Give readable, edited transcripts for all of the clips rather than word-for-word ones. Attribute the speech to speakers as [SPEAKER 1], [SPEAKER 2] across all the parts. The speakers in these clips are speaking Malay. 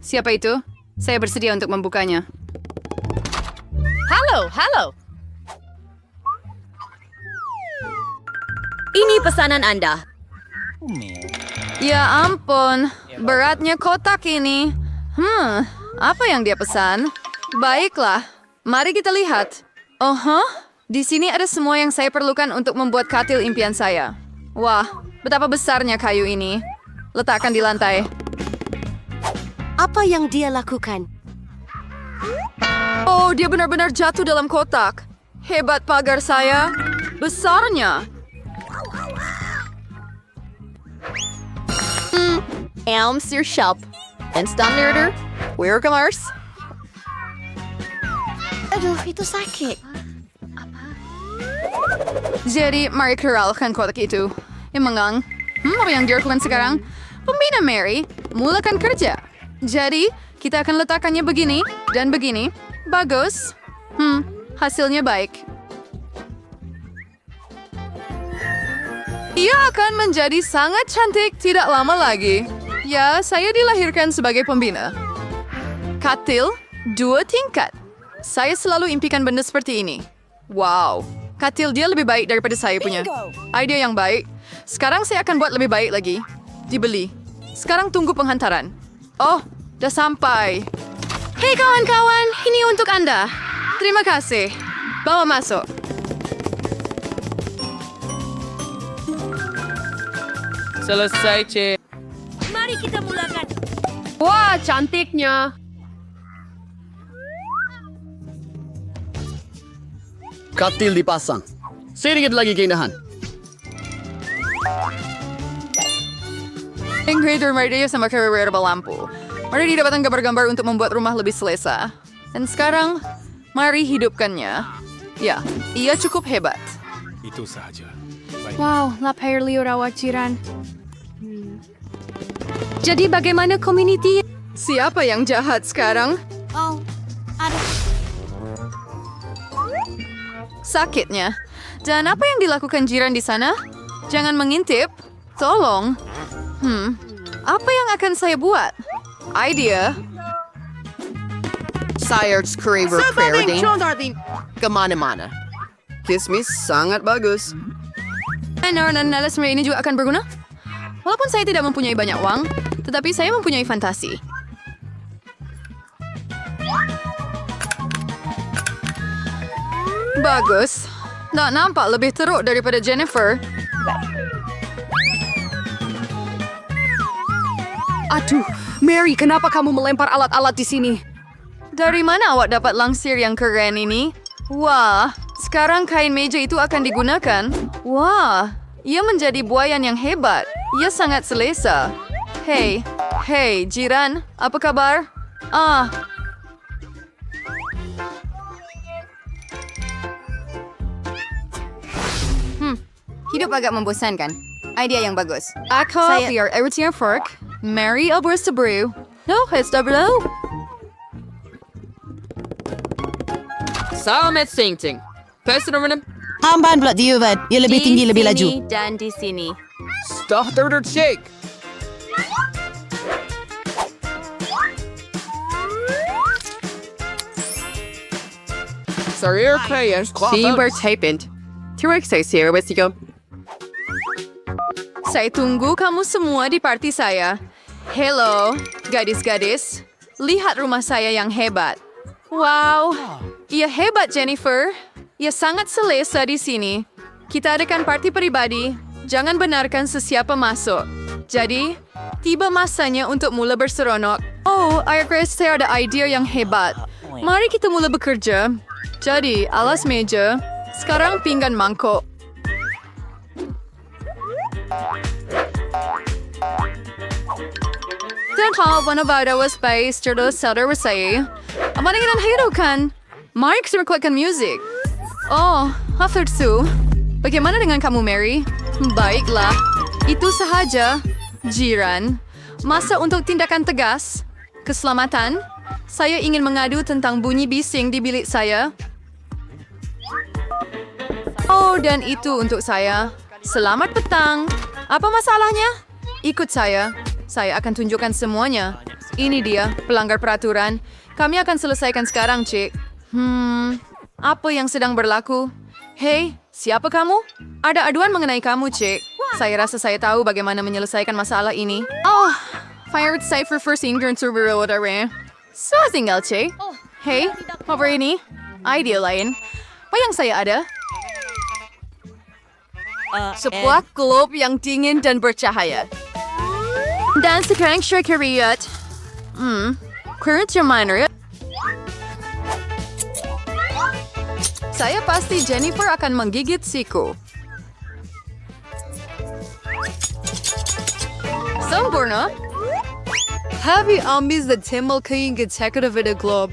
[SPEAKER 1] Siapa itu? Saya bersedia untuk membukanya.
[SPEAKER 2] Halo. Ini pesanan Anda.
[SPEAKER 1] Ya ampun, beratnya kotak ini. Apa yang dia pesan? Baiklah, mari kita lihat. Di sini ada semua yang saya perlukan untuk membuat katil impian saya. Wah, betapa besarnya kayu ini. Letakkan di lantai.
[SPEAKER 3] Apa yang dia lakukan?
[SPEAKER 1] Oh, dia benar-benar jatuh dalam kotak. Hebat pagar saya. Besarnya.
[SPEAKER 2] Elms your shop. Instant order. We're commerce.
[SPEAKER 3] Aduh, itu sakit.
[SPEAKER 1] Jadi, mari keralkan kotak itu. Emang, apa yang dia lakukan sekarang? Pembina Mary, mulakan kerja. Jadi, kita akan letakkannya begini dan begini. Bagus. Hasilnya baik. Ia akan menjadi sangat cantik tidak lama lagi. Ya, saya dilahirkan sebagai pembina. Katil 2 tingkat. Saya selalu impikan benda seperti ini. Wow, katil dia lebih baik daripada saya punya. Ide yang baik. Sekarang saya akan buat lebih baik lagi. Dibeli. Sekarang tunggu penghantaran. Oh, dah sampai. Hei kawan-kawan, ini untuk Anda. Terima kasih. Bawa masuk.
[SPEAKER 4] Selesai, Cik.
[SPEAKER 2] Mari kita mulakan.
[SPEAKER 4] Wah, cantiknya.
[SPEAKER 5] Katil dipasang. Sedikit lagi keindahan.
[SPEAKER 1] Ingredient Maria sama carrier lampu. Mari didapatkan gambar-gambar untuk membuat rumah lebih selesa. Dan sekarang, mari hidupkannya. Ya, ia cukup hebat.
[SPEAKER 6] Itu saja.
[SPEAKER 7] Wow, lapar rawat jiran. Jadi bagaimana community?
[SPEAKER 1] Siapa yang jahat sekarang?
[SPEAKER 3] Oh, aduh.
[SPEAKER 1] Sakitnya. Dan apa yang dilakukan jiran di sana? Jangan mengintip. Tolong. Apa yang akan saya buat? Idea.
[SPEAKER 2] Sired's Curry Recording. Kemana-mana.
[SPEAKER 5] Kismis sangat bagus.
[SPEAKER 1] Nalas ini juga akan berguna? Walaupun saya tidak mempunyai banyak uang, tetapi saya mempunyai fantasi. Bagus. Tak nampak lebih teruk daripada Jennifer.
[SPEAKER 7] Aduh, Mary, kenapa kamu melempar alat-alat di sini?
[SPEAKER 1] Dari mana awak dapat langsir yang keren ini? Wah, sekarang kain meja itu akan digunakan. Wah, ia menjadi buayan yang hebat. Ia sangat selesa. Hei, jiran, apa kabar? Hidup agak membosankan. Idea yang bagus. Aku biar everything work. Mary Alberta Brew. No, it's double.
[SPEAKER 4] Selamat Singting. Personal rhythm.
[SPEAKER 3] Hamban pula Diovad. Ia lebih tinggi, lebih laju.
[SPEAKER 2] Dan di sini.
[SPEAKER 4] Starter shake. Sarir Kayas.
[SPEAKER 2] Timber Tapent. Turek saya siya.
[SPEAKER 1] Saya tunggu kamu semua di party saya. Hello, gadis-gadis. Lihat rumah saya yang hebat. Wow, ia hebat Jennifer. Ia sangat selesa di sini. Kita adakan party pribadi. Jangan benarkan sesiapa masuk. Jadi, tiba masanya untuk mula berseronok. Oh, Ayah Grace, saya ada idea yang hebat. Mari kita mula bekerja. Jadi, alas meja. Sekarang pinggan mangkok. Dan hal wanavada was based terus sadar wasai. Amanin ang hero kan? Mark merekordkan music. Oh, after two. Bagaimana dengan kamu, Mary? Baiklah. Itu sahaja. Jiran. Masa untuk tindakan tegas. Keselamatan. Saya ingin mengadu tentang bunyi bising di bilik saya. Oh, dan itu untuk saya. Selamat petang. Apa masalahnya? Ikut saya. Saya akan tunjukkan semuanya. Ini dia, pelanggar peraturan. Kami akan selesaikan sekarang, Cik. Apa yang sedang berlaku? Hei, siapa kamu? Ada aduan mengenai kamu, Cik. Saya rasa saya tahu bagaimana menyelesaikan masalah ini. Oh, fired cipher for singing Subaru Odare. So, tinggal, Cik. Hei, over ini. Idea lain. Apa yang saya ada? Sebuah globe yang dingin dan bercahaya. Dan sekarang Syakiriyat. Kerja mana? Saya pasti Jennifer akan menggigit siku. Sempurna. Heavy ambis the timbal kaying executive at a globe.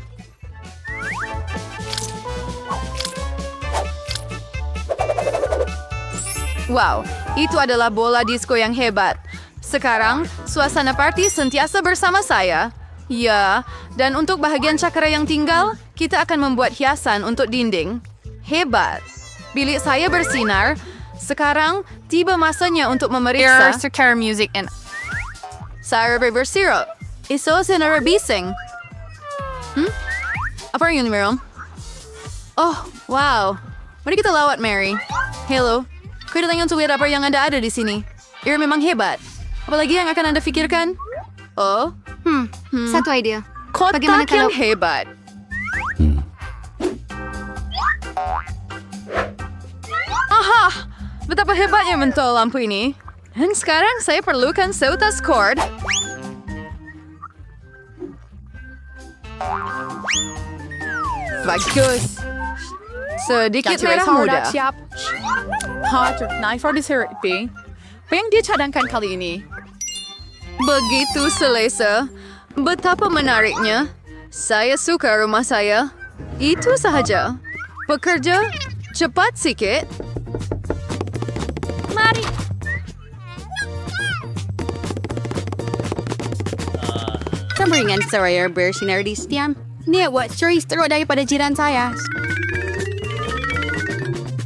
[SPEAKER 1] Wow, itu adalah bola disco yang hebat. Sekarang, suasana party sentiasa bersama saya. Ya, dan untuk bahagian cakra yang tinggal, kita akan membuat hiasan untuk dinding. Hebat. Bilik saya bersinar. Sekarang, tiba masanya untuk memeriksa. Secure music and... Saya bersirap. Iso sinara bising. Apa yun, Meryl? Oh, wow. Mari kita lawat, Mary. Hello. Kuya lang yung tuwid apa yang Anda ada di sini. Ia memang hebat. Apalagi yang akan Anda pikirkan? Oh?
[SPEAKER 3] Satu idea.
[SPEAKER 1] Kotak
[SPEAKER 3] Bagaimana kalau-
[SPEAKER 1] yang hebat. Aha! Betapa hebatnya mentol lampu ini. Dan sekarang saya perlukan seutas cord. Bagus. Sedikit merah muda.
[SPEAKER 6] Siap. Hot knife or therapy. Apa yang dia cadangkan kali ini?
[SPEAKER 1] Begitu selesa. Betapa menariknya. Saya suka rumah saya. Itu sahaja. Bekerja cepat sikit. Mari.
[SPEAKER 3] Sambringan saya bersinar di setiap. Nia buat curi teruk daripada jiran saya.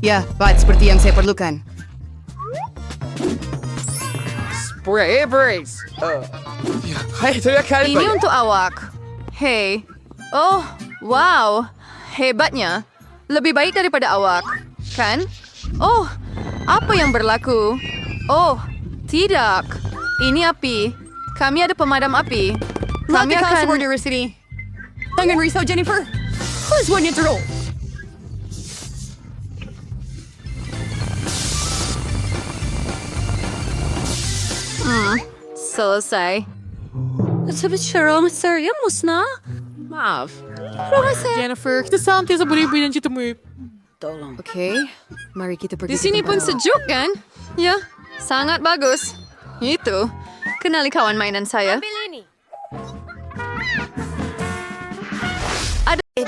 [SPEAKER 7] Ya, Bat, seperti yang saya perlukan.
[SPEAKER 4] Spray brace. Hai, itu ya kali.
[SPEAKER 1] Ini untuk awak. Hei. Oh, wow. Hebatnya. Lebih baik daripada awak. Kan? Oh, apa yang berlaku? Oh, tidak. Ini api. Kami ada pemadam api. Kami akan...
[SPEAKER 7] University. Tangan risau, Jennifer. Who's one to roll?
[SPEAKER 1] Selesai. Sebenarnya saya musnah.
[SPEAKER 6] Maaf. Jennifer, kita santai sa beribinan dito mo.
[SPEAKER 7] Okay, mari kita pergi.
[SPEAKER 1] Di sini pun sejuk kan? Ya, sangat bagus. Itu. Kenali kawan mainan saya.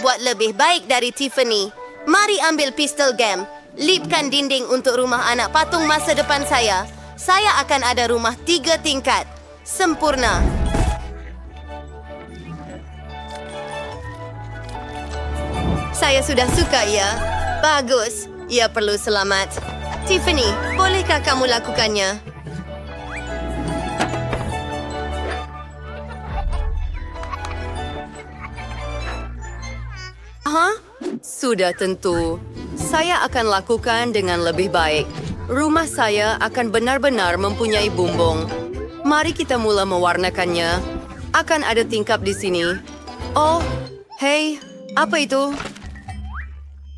[SPEAKER 8] Buat lebih baik dari Tiffany. Mari ambil pistol game. Lipkan dinding untuk rumah anak patung masa depan saya. Saya akan ada rumah 3 tingkat. Sempurna. Saya sudah suka, ya. Bagus. Ia perlu selamat. Tiffany, bolehkah kamu lakukannya? Sudah tentu. Saya akan lakukan dengan lebih baik. Rumah saya akan benar-benar mempunyai bumbung. Mari kita mula mewarnakannya. Akan ada tingkap di sini. Oh, hei, apa itu?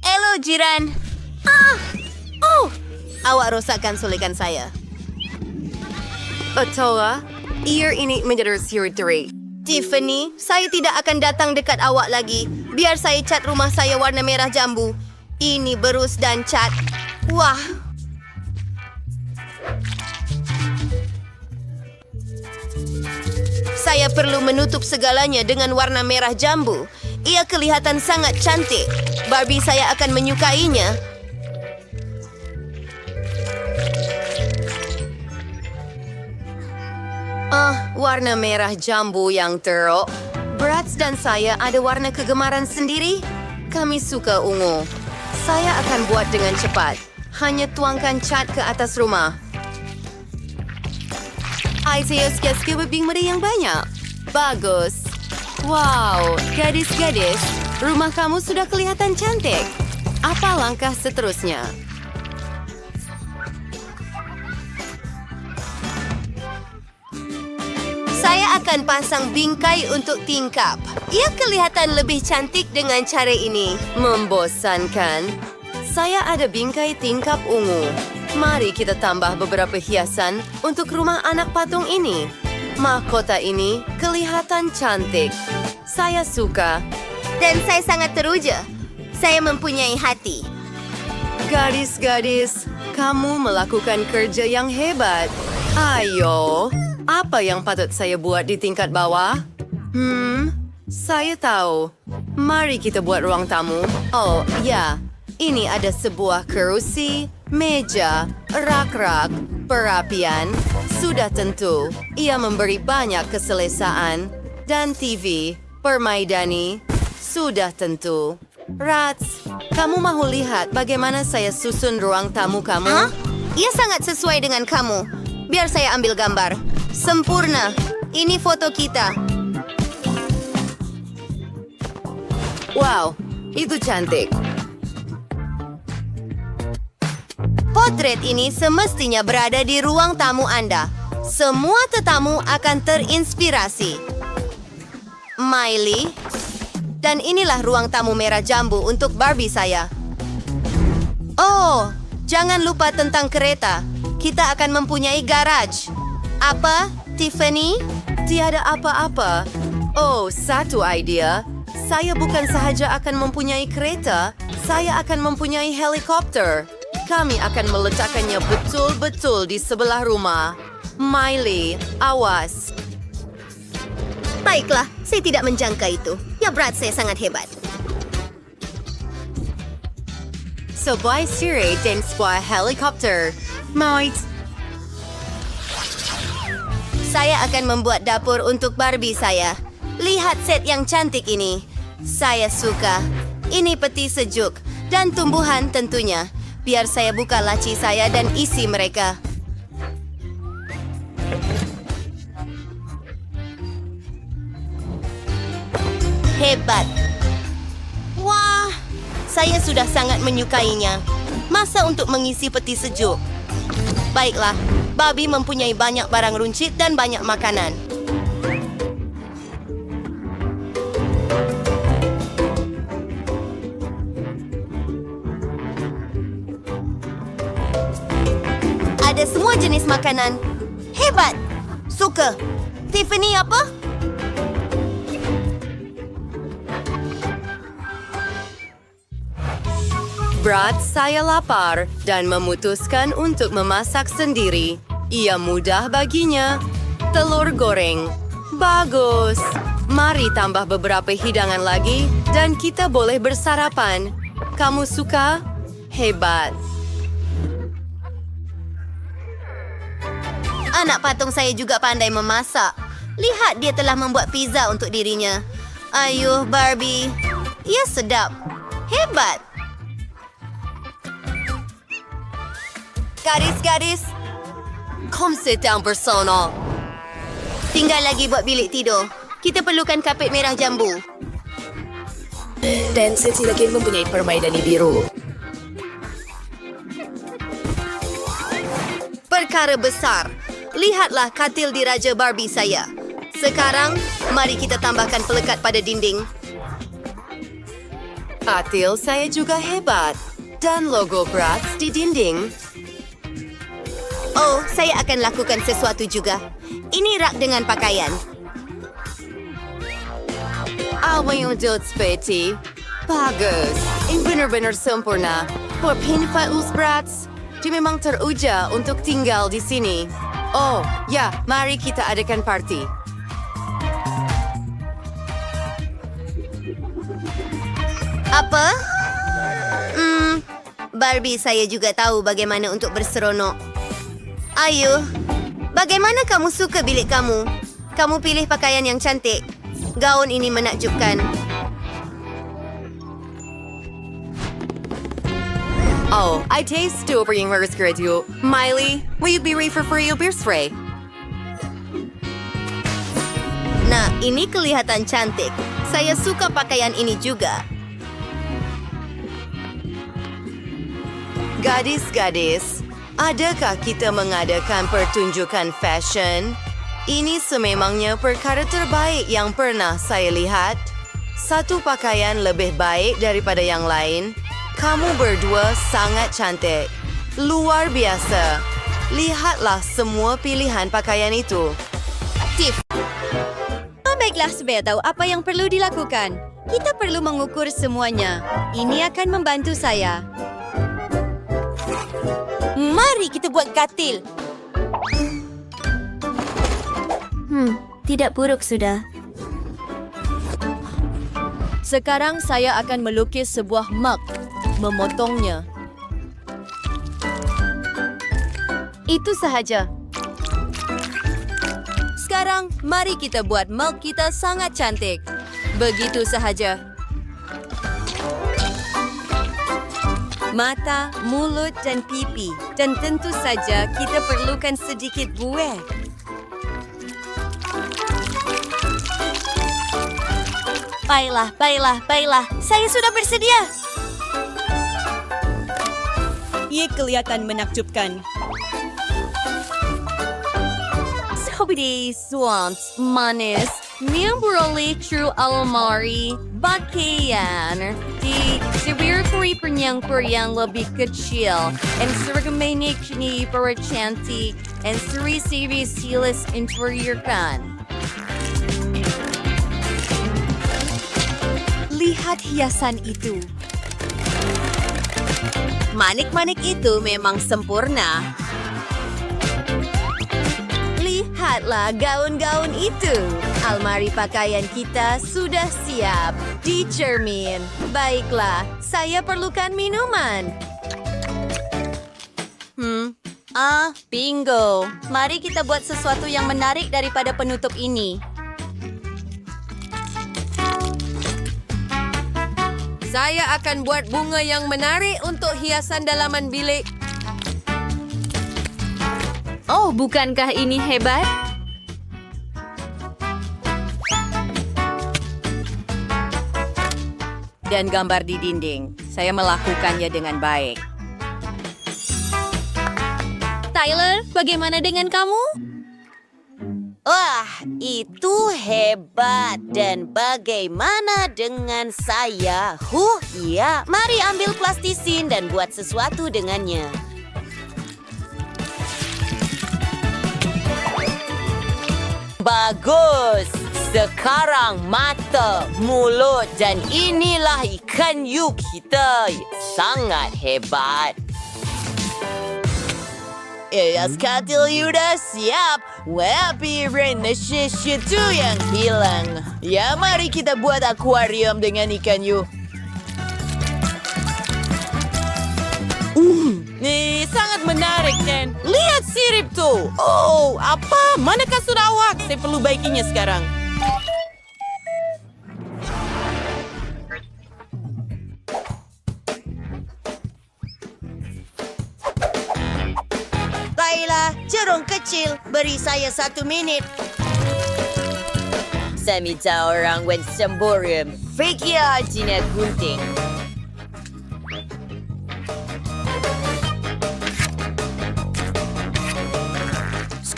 [SPEAKER 8] Halo, jiran. Awak rosakkan sulikan saya. Otoa, ear ini menjadi siri. Tiffany, saya tidak akan datang dekat awak lagi. Biar saya cat rumah saya warna merah jambu. Ini berus dan cat. Wah. Saya perlu menutup segalanya dengan warna merah jambu. Ia kelihatan sangat cantik. Barbie saya akan menyukainya. Warna merah jambu yang teruk. Bratz dan saya ada warna kegemaran sendiri. Kami suka ungu. Saya akan buat dengan cepat. Hanya tuangkan cat ke atas rumah. Saya suka berbing meriah yang banyak. Bagus. Wow, gadis-gadis, rumah kamu sudah kelihatan cantik. Apa langkah seterusnya? Saya akan pasang bingkai untuk tingkap. Ia kelihatan lebih cantik dengan cara ini. Membosankan. Saya ada bingkai tingkap ungu. Mari kita tambah beberapa hiasan untuk rumah anak patung ini. Mahkota ini kelihatan cantik. Saya suka.
[SPEAKER 9] Dan saya sangat teruja. Saya mempunyai hati.
[SPEAKER 8] Gadis-gadis, kamu melakukan kerja yang hebat. Ayo, apa yang patut saya buat di tingkat bawah? Saya tahu. Mari kita buat ruang tamu. Oh, ya. Ini ada sebuah kerusi, meja, rak-rak, perapian. Sudah tentu, ia memberi banyak keselesaan. Dan TV, permaidani, sudah tentu. Rats, kamu mahu lihat bagaimana saya susun ruang tamu kamu?
[SPEAKER 9] Hah? Ia sangat sesuai dengan kamu. Biar saya ambil gambar. Sempurna. Ini foto kita.
[SPEAKER 8] Wow, itu cantik.
[SPEAKER 9] Potret ini semestinya berada di ruang tamu Anda. Semua tetamu akan terinspirasi. Miley. Dan inilah ruang tamu merah jambu untuk Barbie saya. Oh, jangan lupa tentang kereta. Kita akan mempunyai garaj. Apa, Tiffany?
[SPEAKER 8] Tiada apa-apa. Oh, satu idea. Saya bukan sahaja akan mempunyai kereta, saya akan mempunyai helikopter. Kami akan meletakkannya betul-betul di sebelah rumah. Miley, awas.
[SPEAKER 9] Baiklah, saya tidak menjangka itu. Ya, berat saya sangat hebat.
[SPEAKER 8] Sebuah sirih dan sebuah helikopter. Mauit.
[SPEAKER 9] Saya akan membuat dapur untuk Barbie saya. Lihat set yang cantik ini. Saya suka. Ini peti sejuk dan tumbuhan tentunya. Biar saya buka laci saya dan isi mereka. Hebat. Wah, saya sudah sangat menyukainya. Masa untuk mengisi peti sejuk? Baiklah, Barbie mempunyai banyak barang runcit dan banyak makanan. Ada semua jenis makanan. Hebat. Suka. Tiffany apa?
[SPEAKER 8] Brad, saya lapar dan memutuskan untuk memasak sendiri. Ia mudah baginya. Telur goreng. Bagus. Mari tambah beberapa hidangan lagi dan kita boleh bersarapan. Kamu suka? Hebat.
[SPEAKER 9] Anak patung saya juga pandai memasak. Lihat, dia telah membuat pizza untuk dirinya. Ayuh, Barbie. Ia sedap. Hebat. Gadis-gadis,
[SPEAKER 8] Come sit down bersama.
[SPEAKER 9] tinggal lagi buat bilik tidur. Kita perlukan kapet merah jambu.
[SPEAKER 10] Dan sesi lagi mempunyai permaidani biru.
[SPEAKER 9] Perkara besar. Lihatlah katil diraja Barbie saya. Sekarang, mari kita tambahkan pelekat pada dinding.
[SPEAKER 8] Katil saya juga hebat. Dan logo Bratz di dinding.
[SPEAKER 9] Oh, saya akan lakukan sesuatu juga. Ini rak dengan pakaian.
[SPEAKER 8] Apa yang jod seperti? Bagus. Ini benar-benar sempurna. For Pinfatus Bratz, dia memang teruja untuk tinggal di sini. Oh, ya, mari kita adakan party.
[SPEAKER 9] Apa? Barbie saya juga tahu bagaimana untuk berseronok. Ayuh, bagaimana kamu suka bilik kamu? Kamu pilih pakaian yang cantik. Gaun ini menakjubkan.
[SPEAKER 8] Oh, I taste over yang harus kerja. Miley, will you be ready for free beer spray?
[SPEAKER 9] Nah, ini kelihatan cantik. Saya suka pakaian ini juga.
[SPEAKER 8] Gadis-gadis, adakah kita mengadakan pertunjukan fashion? Ini sememangnya perkara terbaik yang pernah saya lihat. Satu pakaian lebih baik daripada yang lain. Kamu berdua sangat cantik. Luar biasa. Lihatlah semua pilihan pakaian itu.
[SPEAKER 9] Baiklah, supaya tahu apa yang perlu dilakukan. Kita perlu mengukur semuanya. Ini akan membantu saya. Mari kita buat katil. Tidak buruk sudah.
[SPEAKER 2] Sekarang saya akan melukis sebuah mug. Memotongnya.
[SPEAKER 9] Itu sahaja. Sekarang, mari kita buat mug kita sangat cantik. Begitu sahaja. Mata, mulut dan pipi. Dan tentu saja kita perlukan sedikit buih. Baiklah. Saya sudah bersedia. Ia kelihatan menakjubkan. Sobri swans manis. Memperoleh true almari pakaian di sebuah periang lebih kecil dan sergemainya kini para cantik dan seri-seri silas interior kan. Lihat hiasan itu. Manik-manik itu memang sempurna. Lihatlah gaun-gaun itu. Almari pakaian kita sudah siap di cermin. Baiklah, saya perlukan minuman. Bingo. Mari kita buat sesuatu yang menarik daripada penutup ini.
[SPEAKER 8] Saya akan buat bunga yang menarik untuk hiasan dalaman bilik.
[SPEAKER 9] Oh, bukankah ini hebat?
[SPEAKER 8] Dan gambar di dinding. Saya melakukannya dengan baik.
[SPEAKER 9] Tyler, bagaimana dengan kamu?
[SPEAKER 11] Wah, itu hebat. Dan bagaimana dengan saya? Iya. Mari ambil plastisin dan buat sesuatu dengannya. Bagus. Sekarang mata, mulut dan inilah ikan hiu kita. Sangat hebat. Elias katil sudah siap. Tapi Reneshe itu yang hilang. Ya, mari kita buat akuarium dengan ikan hiu. Nih, sangat menarik, Ken. Lihat sirip tuh. Oh, apa? Manakah sudah awak? Saya perlu baikinya sekarang. Baiklah, jerung kecil. Beri saya 1 minit. Saya minta orang semborium. Fikir artinya gunting.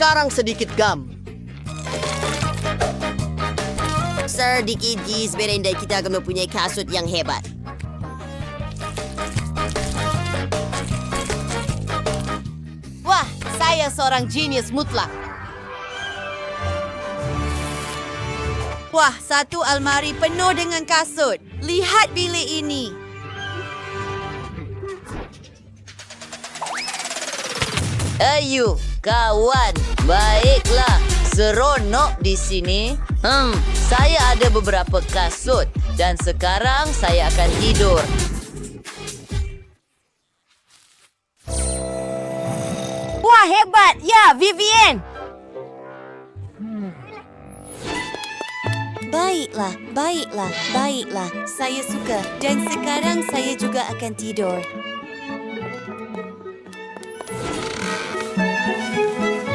[SPEAKER 5] Sekarang sedikit gam.
[SPEAKER 11] Sedikit jis berenda kita akan mempunyai kasut yang hebat. Wah, saya seorang genius mutlak.
[SPEAKER 9] Wah, satu almari penuh dengan kasut. Lihat bilik ini.
[SPEAKER 11] Ayo, kawan. Baiklah, seronok di sini. Saya ada beberapa kasut dan sekarang saya akan tidur.
[SPEAKER 9] Wah, hebat. Ya, Vivian. Baiklah. Saya suka. Dan sekarang saya juga akan tidur.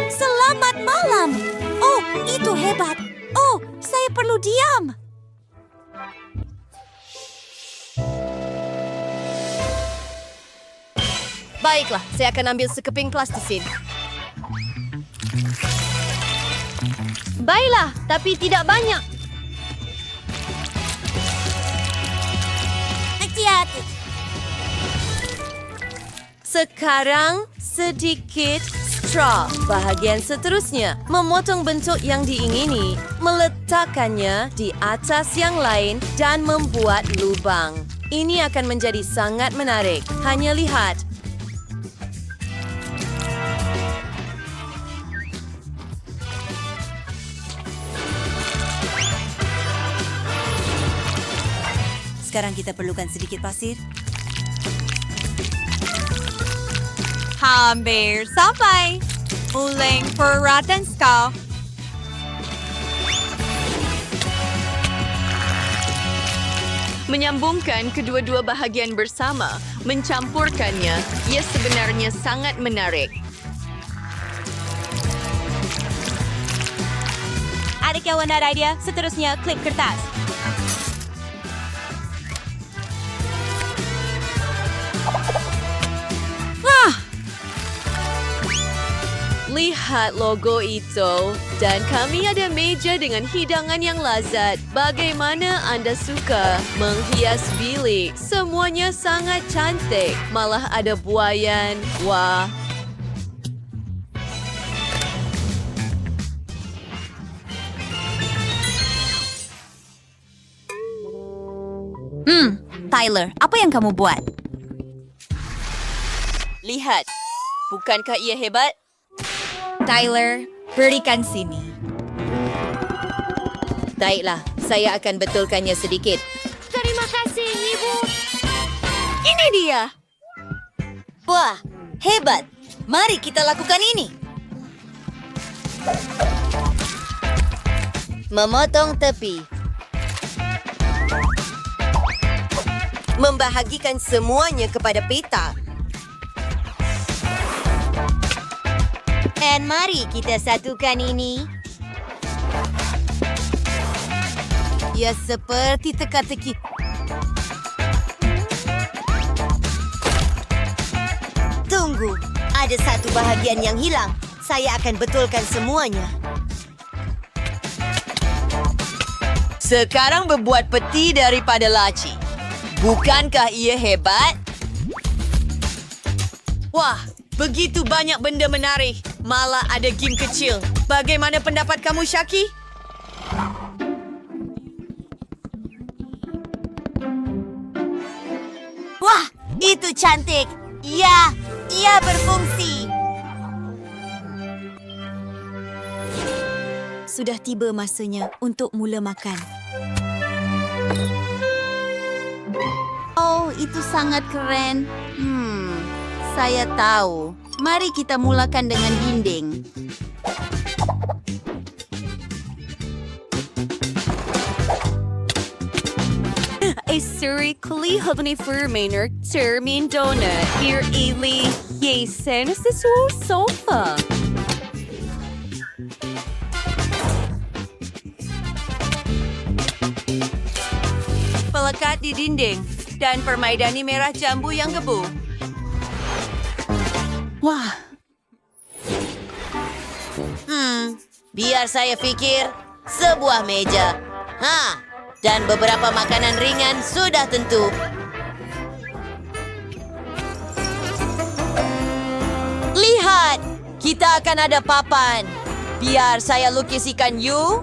[SPEAKER 9] Selamat malam. Oh, itu hebat. Oh,
[SPEAKER 11] perlu diam.
[SPEAKER 2] Baiklah, saya akan ambil sekeping plastisin. Baiklah, tapi tidak banyak.
[SPEAKER 11] Hati-hati.
[SPEAKER 8] Sekarang sedikit straw. Bahagian seterusnya, memotong bentuk yang diingini, meletakkannya di atas yang lain dan membuat lubang. Ini akan menjadi sangat menarik. Hanya lihat.
[SPEAKER 11] Sekarang kita perlukan sedikit pasir.
[SPEAKER 1] Hampir sampai. Ulang peralatan kau.
[SPEAKER 8] Menyambungkan kedua-dua bahagian bersama, mencampurkannya, ia sebenarnya sangat menarik.
[SPEAKER 11] Ada kawan ada idea? Seterusnya, klip kertas.
[SPEAKER 8] Lihat logo itu, dan kami ada meja dengan hidangan yang lazat. Bagaimana anda suka menghias bilik? Semuanya sangat cantik. Malah ada buayan. Wah.
[SPEAKER 11] Tyler, apa yang kamu buat?
[SPEAKER 8] Lihat. Bukankah ia hebat?
[SPEAKER 11] Tyler, berikan sini.
[SPEAKER 8] Baiklah, saya akan betulkannya sedikit.
[SPEAKER 11] Terima kasih, Ibu.
[SPEAKER 8] Ini dia.
[SPEAKER 11] Wah, hebat. Mari kita lakukan ini.
[SPEAKER 8] Memotong tepi. Membahagikan semuanya kepada peta.
[SPEAKER 11] Dan mari kita satukan ini.
[SPEAKER 8] Ia seperti teka-teki.
[SPEAKER 11] Tunggu, ada satu bahagian yang hilang. Saya akan betulkan semuanya.
[SPEAKER 8] Sekarang berbuat peti daripada laci. Bukankah ia hebat? Wah, begitu banyak benda menarik. Malah ada game kecil. Bagaimana pendapat kamu, Shaki?
[SPEAKER 11] Wah, itu cantik. Ya, ia berfungsi. Sudah tiba masanya untuk mula makan. Oh, itu sangat keren. Saya tahu. Mari kita mulakan dengan dinding.
[SPEAKER 8] Historically, Hubney Furmaner, Termin Donut, Ear Ely, Yasen, Sesuo Sofa. Pelekat di dinding, dan permaidani merah jambu yang gebu.
[SPEAKER 6] Wah,
[SPEAKER 11] Biar saya pikir, sebuah meja. Dan beberapa makanan ringan sudah tentu.
[SPEAKER 8] Lihat, kita akan ada papan. Biar saya lukis ikan you.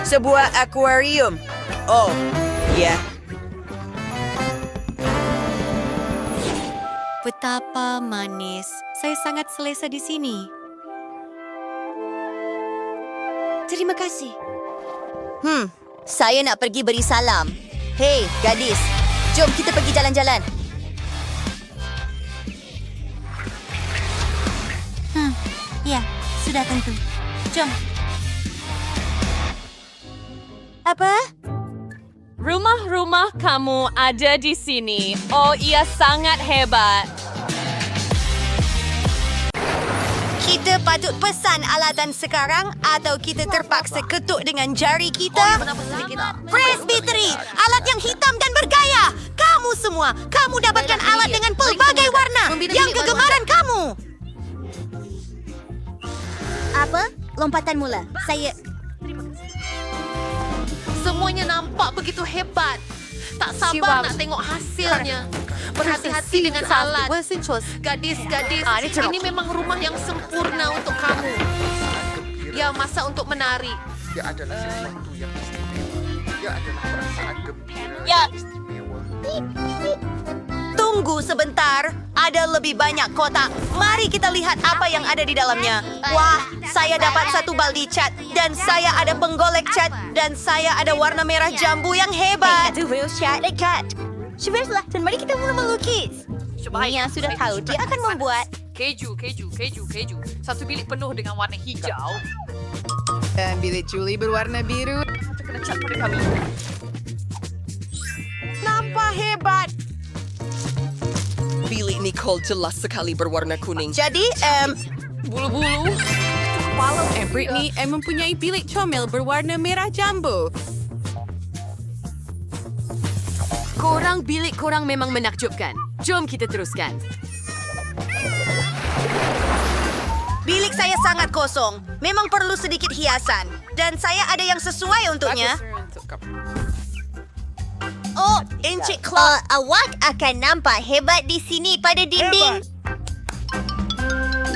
[SPEAKER 8] Sebuah akuarium. Oh, ya.
[SPEAKER 11] Betapa manis. Saya sangat selesa di sini. Terima kasih. Saya nak pergi beri salam. Hei, gadis. Jom kita pergi jalan-jalan. Ya, sudah tentu. Jom. Apa?
[SPEAKER 8] Rumah-rumah kamu ada di sini. Oh, ia sangat hebat.
[SPEAKER 11] Kita
[SPEAKER 9] Kita patut pesan alatan sekarang atau kita terpaksa ketuk dengan jari kita. Frisbee Tree, alat yang hitam dan bergaya. Kamu semua, kamu dapatkan alat dengan pelbagai warna yang kegemaran kamu.
[SPEAKER 11] Apa? Lompatan mula. Saya...
[SPEAKER 2] Semuanya nampak begitu hebat. Tak sabar nak tengok hasilnya. Berhati-hati dengan alat. Gadis-gadis, ini memang rumah yang sempurna untuk kamu. Ya, masa untuk menari.
[SPEAKER 4] Dia adalah sesuatu yang istimewa. Dia adalah perasaan gembira
[SPEAKER 9] Ya.
[SPEAKER 4] yang istimewa.
[SPEAKER 9] Tunggu sebentar, ada lebih banyak kotak. Mari kita lihat apa yang ada di dalamnya. Wah, saya dapat satu baldi cat dan saya ada penggolek cat dan saya ada warna merah jambu yang hebat.
[SPEAKER 11] Itu real cat dekat. Syukurlah, dan mari kita mula melukis. Mia sudah tahu dia akan membuat.
[SPEAKER 6] Keju. Satu bilik penuh dengan warna hijau.
[SPEAKER 1] Dan bilik Julie berwarna biru.
[SPEAKER 6] Kena cat pada kami.
[SPEAKER 9] Nampak hebat.
[SPEAKER 4] Bilik Nicole jelas sekali berwarna kuning.
[SPEAKER 9] Jadi,
[SPEAKER 6] Bulu-bulu.
[SPEAKER 1] Britney mempunyai bilik comel berwarna merah jambu.
[SPEAKER 8] Bilik korang memang menakjubkan. Jom kita teruskan.
[SPEAKER 9] bilik saya sangat kosong. Memang perlu sedikit hiasan. Dan saya ada yang sesuai untuknya. Oh, Encik Claude.
[SPEAKER 11] Awak akan nampak hebat di sini pada dinding.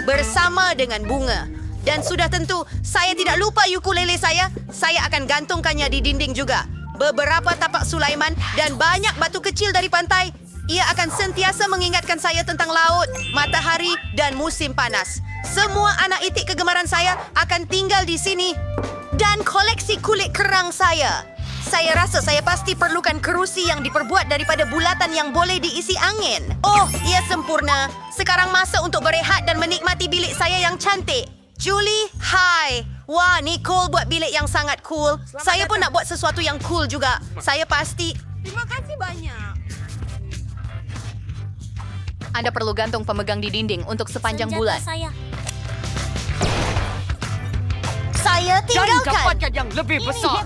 [SPEAKER 9] Bersama dengan bunga. Dan sudah tentu, saya tidak lupa ukulele saya. Saya akan gantungkannya di dinding juga. Beberapa tapak Sulaiman dan banyak batu kecil dari pantai. Ia akan sentiasa mengingatkan saya tentang laut, matahari, dan musim panas. Semua anak itik kegemaran saya akan tinggal di sini. Dan koleksi kulit kerang saya. Saya rasa saya pasti perlukan kerusi yang diperbuat daripada bulatan yang boleh diisi angin. Oh, ia sempurna. Sekarang masa untuk berehat dan menikmati bilik saya yang cantik. Julie, hai. Wah, Nicole buat bilik yang sangat cool. Saya pun nak buat sesuatu yang cool juga. Saya pasti...
[SPEAKER 2] Terima kasih banyak. Anda perlu gantung pemegang di dinding untuk sepanjang bulan.
[SPEAKER 9] Saya tinggalkan.
[SPEAKER 6] yang lebih besar.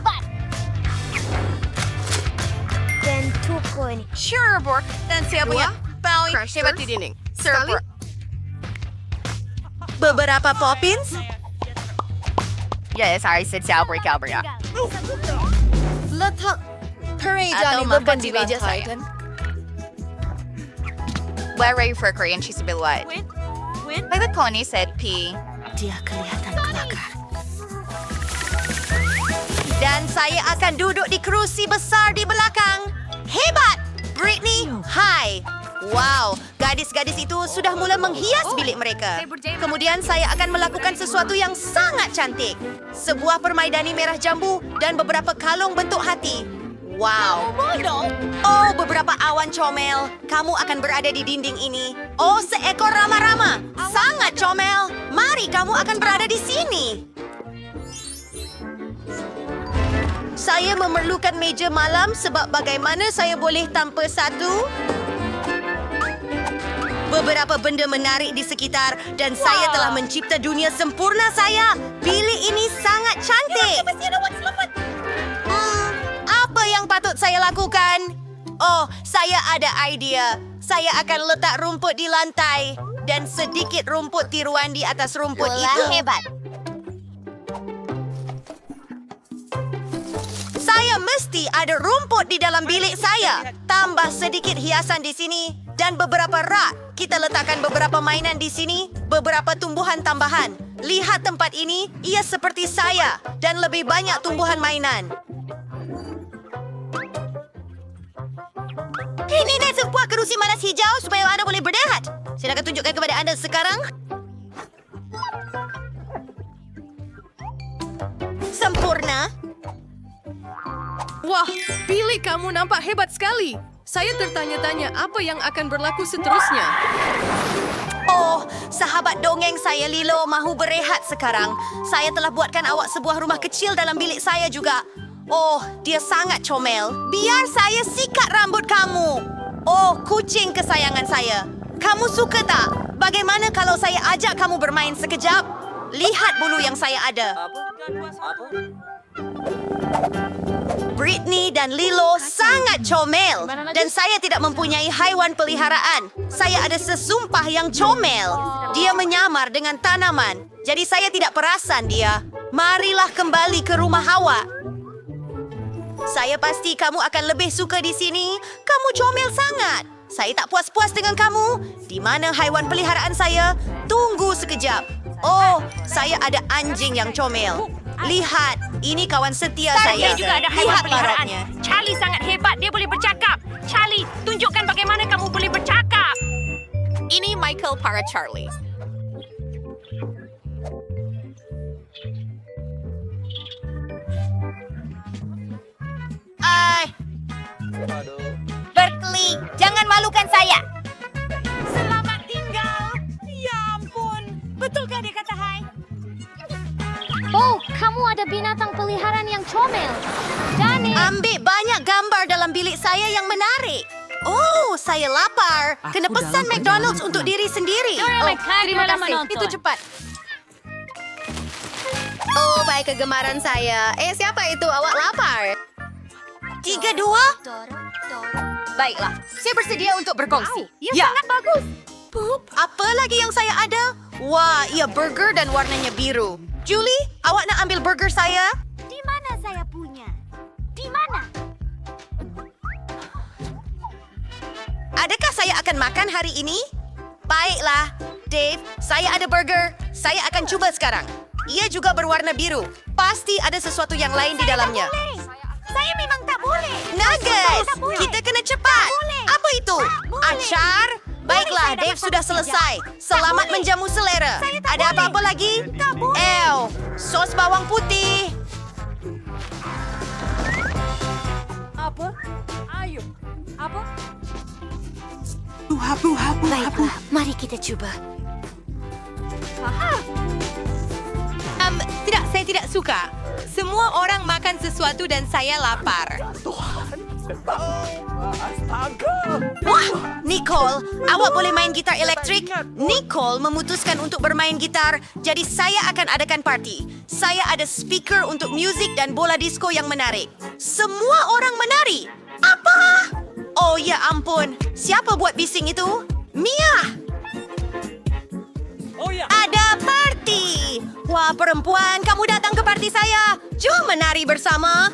[SPEAKER 11] Dan tukun.
[SPEAKER 9] Sure, Bork. Dan saya punya Bowie hebat di dinding. Sekali. Beberapa poppins.
[SPEAKER 2] Yes, I said break out.
[SPEAKER 9] Letak puree
[SPEAKER 2] Atau
[SPEAKER 9] Johnny
[SPEAKER 2] makan
[SPEAKER 9] lebat
[SPEAKER 2] di
[SPEAKER 9] di meja
[SPEAKER 2] lantai.
[SPEAKER 9] saya.
[SPEAKER 2] We're ready for Korean cheese billet. Like the pony said, P.
[SPEAKER 11] Dia kelihatan kelakar.
[SPEAKER 9] Dan saya akan duduk di kerusi besar di belakang. Hebat! Britney, hai! Wow, gadis-gadis itu sudah mula menghias bilik mereka. Kemudian saya akan melakukan sesuatu yang sangat cantik. Sebuah permaidani merah jambu dan beberapa kalung bentuk hati. Wow. Oh, beberapa awan comel. Kamu akan berada di dinding ini. Oh, seekor rama-rama. Sangat comel. Mari, kamu akan berada di sini. Saya memerlukan meja malam sebab bagaimana saya boleh tanpa satu? Beberapa benda menarik di sekitar dan saya telah mencipta dunia sempurna saya. Bilik ini sangat cantik. Apa yang patut saya lakukan? Oh, saya ada idea. Saya akan letak rumput di lantai dan sedikit rumput tiruan di atas rumput itu.
[SPEAKER 11] Hebat.
[SPEAKER 9] Saya mesti ada rumput di dalam bilik saya. Tambah sedikit hiasan di sini dan beberapa rak. Kita letakkan beberapa mainan di sini, beberapa tumbuhan tambahan. Lihat tempat ini, ia seperti saya dan lebih banyak tumbuhan mainan. Ini sebuah kerusi manas hijau supaya anda boleh berdehat. Saya akan tunjukkan kepada anda sekarang. Sempurna.
[SPEAKER 1] Wah, bilik kamu nampak hebat sekali. Saya tertanya-tanya apa yang akan berlaku seterusnya.
[SPEAKER 9] Oh, sahabat dongeng saya Lilo mahu berehat sekarang. Saya telah buatkan awak sebuah rumah kecil dalam bilik saya juga. Oh, dia sangat comel. Biar saya sikat rambut kamu. Oh, kucing kesayangan saya. Kamu suka tak? bagaimana kalau saya ajak kamu bermain sekejap? Lihat bulu yang saya ada. Britney dan Lilo sangat comel dan saya tidak mempunyai haiwan peliharaan. Saya ada sesumpah yang comel. Dia menyamar dengan tanaman, jadi saya tidak perasan dia. Marilah kembali ke rumah Hawa. Saya pasti kamu akan lebih suka di sini. Kamu comel sangat. Saya tak puas-puas dengan kamu. Di mana haiwan peliharaan saya? Tunggu sekejap. Oh, saya ada anjing yang comel. Lihat, ini kawan setia saya.
[SPEAKER 12] Saya juga ada haiwan
[SPEAKER 9] Lihat
[SPEAKER 12] peliharaan.
[SPEAKER 9] parotnya.
[SPEAKER 12] Charlie sangat hebat. Dia boleh bercakap. Charlie, tunjukkan bagaimana kamu boleh bercakap.
[SPEAKER 2] Ini Michael para Charlie.
[SPEAKER 11] Berkeley, jangan malukan saya.
[SPEAKER 12] Selamat tinggal. Ya ampun. Betulkah dia kata hai?
[SPEAKER 13] Oh, kamu ada binatang peliharaan yang comel. Dani.
[SPEAKER 9] Ambil banyak gambar dalam bilik saya yang menarik. Oh, saya lapar. Kena pesan McDonald's untuk diri sendiri.
[SPEAKER 12] Terima kasih.
[SPEAKER 9] Itu cepat. Oh, baik kegemaran saya. Siapa itu? Awak lapar? 3-2? Baiklah, saya bersedia untuk berkongsi.
[SPEAKER 12] Sangat bagus.
[SPEAKER 9] Apa lagi yang saya ada? Wah, ia burger dan warnanya biru. Julie, awak nak ambil burger saya?
[SPEAKER 13] Di mana saya punya? Di mana?
[SPEAKER 9] Adakah saya akan makan hari ini? Baiklah, Dave, saya ada burger. Saya akan cuba sekarang. Ia juga berwarna biru. Pasti ada sesuatu yang lain di dalamnya.
[SPEAKER 13] Saya memang tak boleh.
[SPEAKER 9] Nuggets!
[SPEAKER 13] Tak boleh.
[SPEAKER 9] Kita kena cepat.
[SPEAKER 13] boleh.
[SPEAKER 9] Apa itu?
[SPEAKER 13] boleh.
[SPEAKER 9] Acar? Baiklah,
[SPEAKER 13] saya
[SPEAKER 9] Dave
[SPEAKER 13] dapat
[SPEAKER 9] sudah
[SPEAKER 13] satu
[SPEAKER 9] selesai. Selamat
[SPEAKER 13] boleh.
[SPEAKER 9] menjamu selera.
[SPEAKER 13] Saya tak
[SPEAKER 9] Ada
[SPEAKER 13] boleh.
[SPEAKER 9] apa-apa lagi?
[SPEAKER 13] Tak boleh.
[SPEAKER 9] Sos bawang putih.
[SPEAKER 6] Apa? Ayo. Apa?
[SPEAKER 13] Baiklah, mari kita cuba.
[SPEAKER 2] Tidak, saya tidak suka. Semua orang makan sesuatu dan saya lapar.
[SPEAKER 9] Wah, Nicole, awak boleh main gitar elektrik? Nicole memutuskan untuk bermain gitar, jadi saya akan adakan parti. Saya ada speaker untuk muzik dan bola disco yang menarik. Semua orang menari. Apa? Oh ya ampun, siapa buat bising itu? Mia! Ada parti! Wah, perempuan, kamu datang ke parti saya. Jom menari bersama.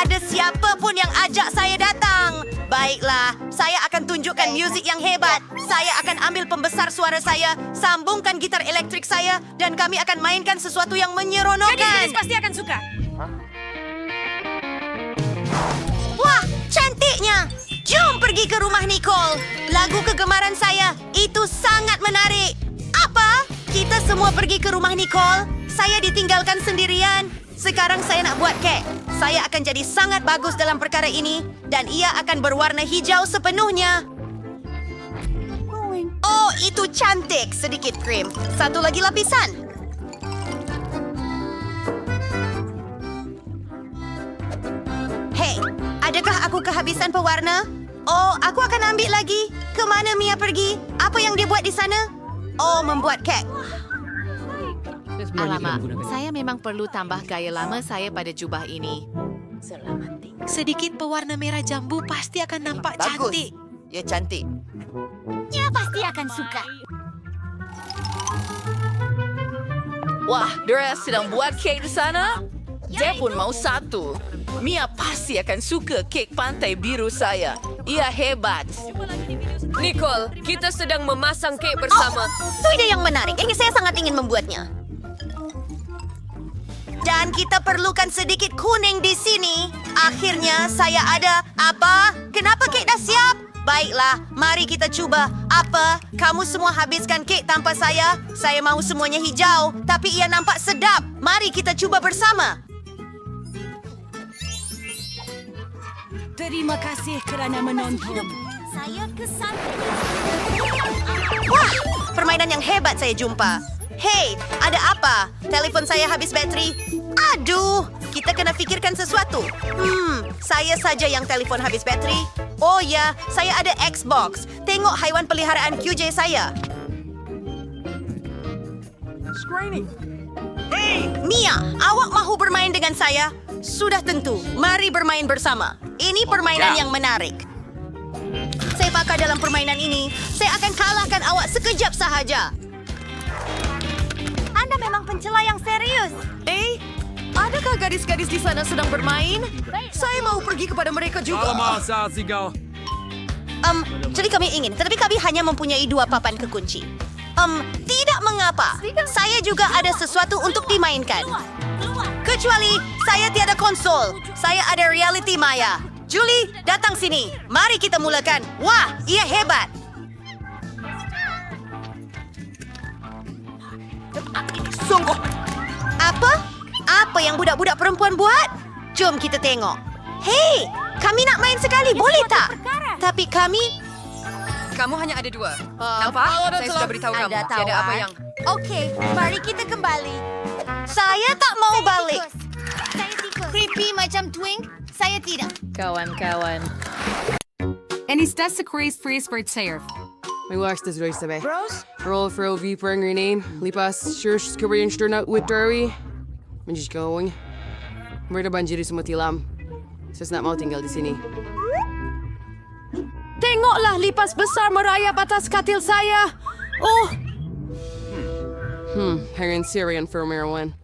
[SPEAKER 9] Ada siapa pun yang ajak saya datang. Baiklah, saya akan tunjukkan muzik yang hebat. Saya akan ambil pembesar suara saya, sambungkan gitar elektrik saya, dan kami akan mainkan sesuatu yang menyeronokkan.
[SPEAKER 12] Gadis-gadis pasti akan suka.
[SPEAKER 9] Wah, cantiknya! Jom pergi ke rumah Nicole. Lagu kegemaran saya, itu sangat menarik. Apa? Kita semua pergi ke rumah Nicole? Saya ditinggalkan sendirian. Sekarang saya nak buat kek. Saya akan jadi sangat bagus dalam perkara ini dan ia akan berwarna hijau sepenuhnya. Oh, itu cantik. Sedikit krim. Satu lagi lapisan. Hei, adakah aku kehabisan pewarna? Oh, aku akan ambil lagi. Kemana Mia pergi? Apa yang dia buat di sana? Oh, membuat kek.
[SPEAKER 2] Alamak, saya memang perlu tambah gaya lama saya pada jubah ini. Sedikit pewarna merah jambu pasti akan nampak cantik.
[SPEAKER 5] Ya cantik.
[SPEAKER 13] Ya, pasti akan suka.
[SPEAKER 1] Wah, Dora sedang buat kek di sana. Dia pun mau satu. Mia pasti akan suka kek pantai biru saya. Ia hebat.
[SPEAKER 12] Nicole, kita sedang memasang kek bersama.
[SPEAKER 9] Itu ide yang menarik. Ini saya sangat ingin membuatnya. Dan kita perlukan sedikit kuning di sini. Akhirnya saya ada. Apa? Kenapa kek dah siap? Baiklah, mari kita cuba. Apa? Kamu semua habiskan kek tanpa saya? Saya mahu semuanya hijau, tapi ia nampak sedap. Mari kita cuba bersama.
[SPEAKER 7] Terima kasih kerana menonton.
[SPEAKER 13] Saya kesan.
[SPEAKER 9] Wah, permainan yang hebat saya jumpa. Hei, ada apa? Telefon saya habis bateri. Aduh,
[SPEAKER 2] kita kena fikirkan sesuatu. Saya saja yang telefon habis bateri. Oh ya, saya ada Xbox. Tengok haiwan peliharaan QJ saya. Mia, awak mahu bermain dengan saya? Sudah tentu. Mari bermain bersama. Ini permainan yang menarik. Saya pakar dalam permainan ini. Saya akan kalahkan awak sekejap sahaja.
[SPEAKER 13] Anda memang pencela yang serius.
[SPEAKER 2] Adakah gadis-gadis di sana sedang bermain? Saya mau pergi kepada mereka juga. Jadi kami ingin, tetapi kami hanya mempunyai 2 papan kekunci. Tidak mengapa. Saya juga ada sesuatu untuk dimainkan. Kecuali saya tiada konsol. Saya ada reality maya. Julie, datang sini. Mari kita mulakan. Wah, ia hebat. Sungguh. Apa yang budak-budak perempuan buat? Jom kita tengok. Hei, kami nak main sekali, boleh tak? Tapi kami...
[SPEAKER 1] Kamu hanya ada 2. Nampak? Saya sudah beritahu kamu. Tiada apa yang...
[SPEAKER 13] Okey, mari kita kembali.
[SPEAKER 2] Saya tak mau balik.
[SPEAKER 13] Saya tikus. Creepy macam Twink, saya tidak.
[SPEAKER 6] Kawan-kawan.
[SPEAKER 7] En istas sa Chris Freeze for Tsayer.
[SPEAKER 14] May wax das race tabi. Roll for OV per ang rename. Lipas, sure, Korean sure with Derry. I'm just going. Merda banjiri sa matilam. Sas na mau tinggal di sini.
[SPEAKER 1] Tengoklah lipas besar merayap atas katil saya. Oh,
[SPEAKER 14] Heron Syrian for Merwan.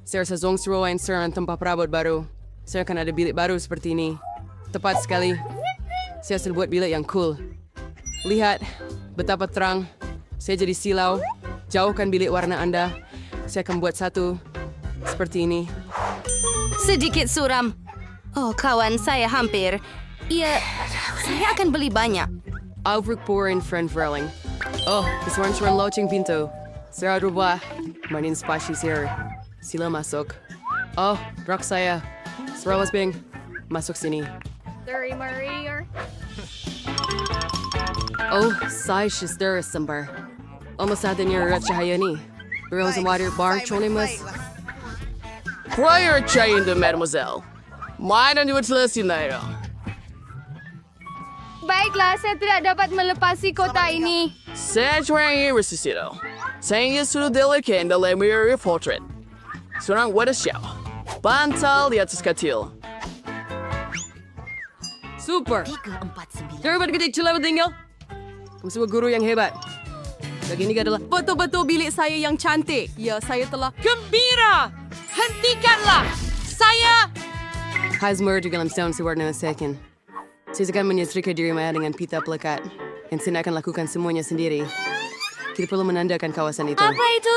[SPEAKER 14] Sir sa zong suruain sir ang tampaprabot baru. Sir kan ada bilik baru seperti ini. Tepat sekali. Saya asal buat bilik yang cool. Lihat betapa terang. Saya jadi silau. Jauhkan bilik warna Anda. Saya akan buat satu seperti ini.
[SPEAKER 3] Sedikit suram. Oh, kawan, saya hampir. Saya akan beli banyak.
[SPEAKER 14] Aufrukporen friend Verling. Oh, this one's run launching pinto. Sarah Ruba. Manin spashi sir. Sila masuk. Oh, rock saya. Serawas bing. Masuk sini. Oh, saya sister sambar. Almost natin yung rat cahaya ni. Rose and water bar chonimus.
[SPEAKER 7] Prior chain to mademoiselle. Mana ni bertelas na.
[SPEAKER 3] Baiklah, saya tidak dapat melepasi kota ini.
[SPEAKER 7] Saya curang resisito. Saya sudah delikan dalam mirror portrait. Seorang wadah siapa? Bantal di atas katil.
[SPEAKER 14] Super! Dapat kita cila tinggal? Kamu semua guru yang hebat. Begini adalah
[SPEAKER 6] Betul-betul bilik saya yang cantik. Ya, saya telah gembira. Hentikanlah. Saya...
[SPEAKER 14] Hazmur dalam setahun sewarna second. Saya akan menyetrika diri saya dengan pita pelekat. Dan saya akan lakukan semuanya sendiri. Kita perlu menandakan kawasan itu.
[SPEAKER 13] Apa itu?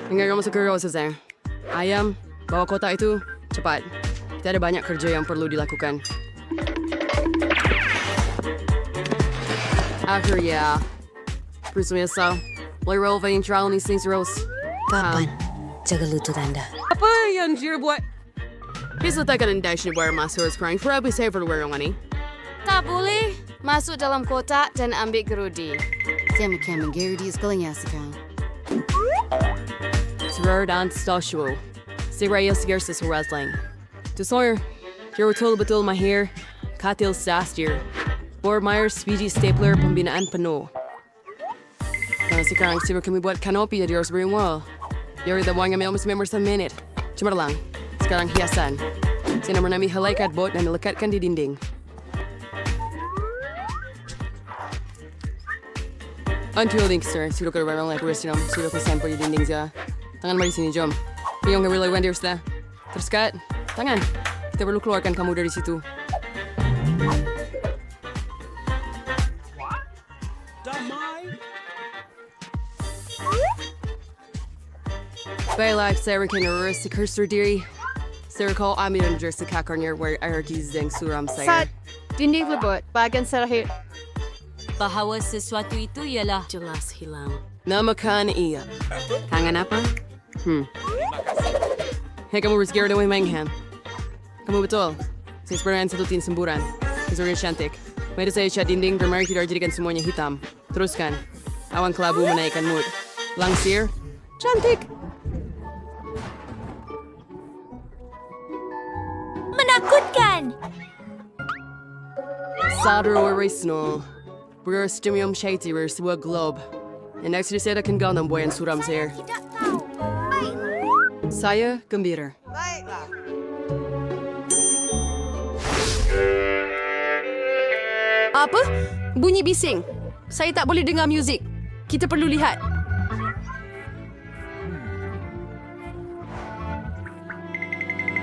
[SPEAKER 14] Dengar kamu suka rasa saya. Ayam, bawa kota itu cepat. Kita ada banyak kerja yang perlu dilakukan. Akhirnya, Prismesa, mulai releva yang trial ni sing rose.
[SPEAKER 10] Kapan? Jaga lutut Anda.
[SPEAKER 14] Apa yang dia buat? Bisa takkan dash ni buat masuk sekarang. Forever safer wearing ni.
[SPEAKER 3] Tak boleh. Masuk dalam kotak dan ambil gerudi. Saya makan gerudi sekalinya sekarang.
[SPEAKER 14] Serar dan stasio. Si Raya sigar sa wrestling. To Sawyer, kira betul-betul mahir. Katil sastir. Board Myers, Speedy Stapler, pembinaan penuh. Karena sekarang sibuk kami buat kanopi jadi harus beri wall. Yari the buang kami almost member sa minute. Cuma lang. Sekarang hiasan. Saya nama nami halaikat bot dan lekatkan di dinding. Until link, sir. Sudah ke orang lain perisiram. Sudah ke sampo di dinding siya. Tangan mari sini, jom. Yung gorilla wenders na. Terus kat, tangan. Kita perlu keluarkan kamu dari situ. Baiklah, saya akan urus si cursor diri. Saya recall ambil dan sa kakarnya where hierarchies yang suram saya.
[SPEAKER 3] Sat, dinding lebut, bagian serahir.
[SPEAKER 10] Bahawa sesuatu itu ialah jelas hilang.
[SPEAKER 14] Namakan iya. Tangan apa? Hei, kamu bersegar dengan Mangham. Kamu betul. Saya sebenarnya satu tin semburan. Kesulitan cantik. Mari saya cat dinding dan mari kita jadikan semuanya hitam. Teruskan. Awan kelabu menaikkan mood. Langsir. Cantik.
[SPEAKER 12] Menakutkan!
[SPEAKER 14] Sadro Orisno. Berstimuum Shatir sebuah globe. And next to saya akan gawang buayan suram saya. Saya gembira. Apa? Bunyi bising. Saya tak boleh dengar muzik. Kita perlu lihat.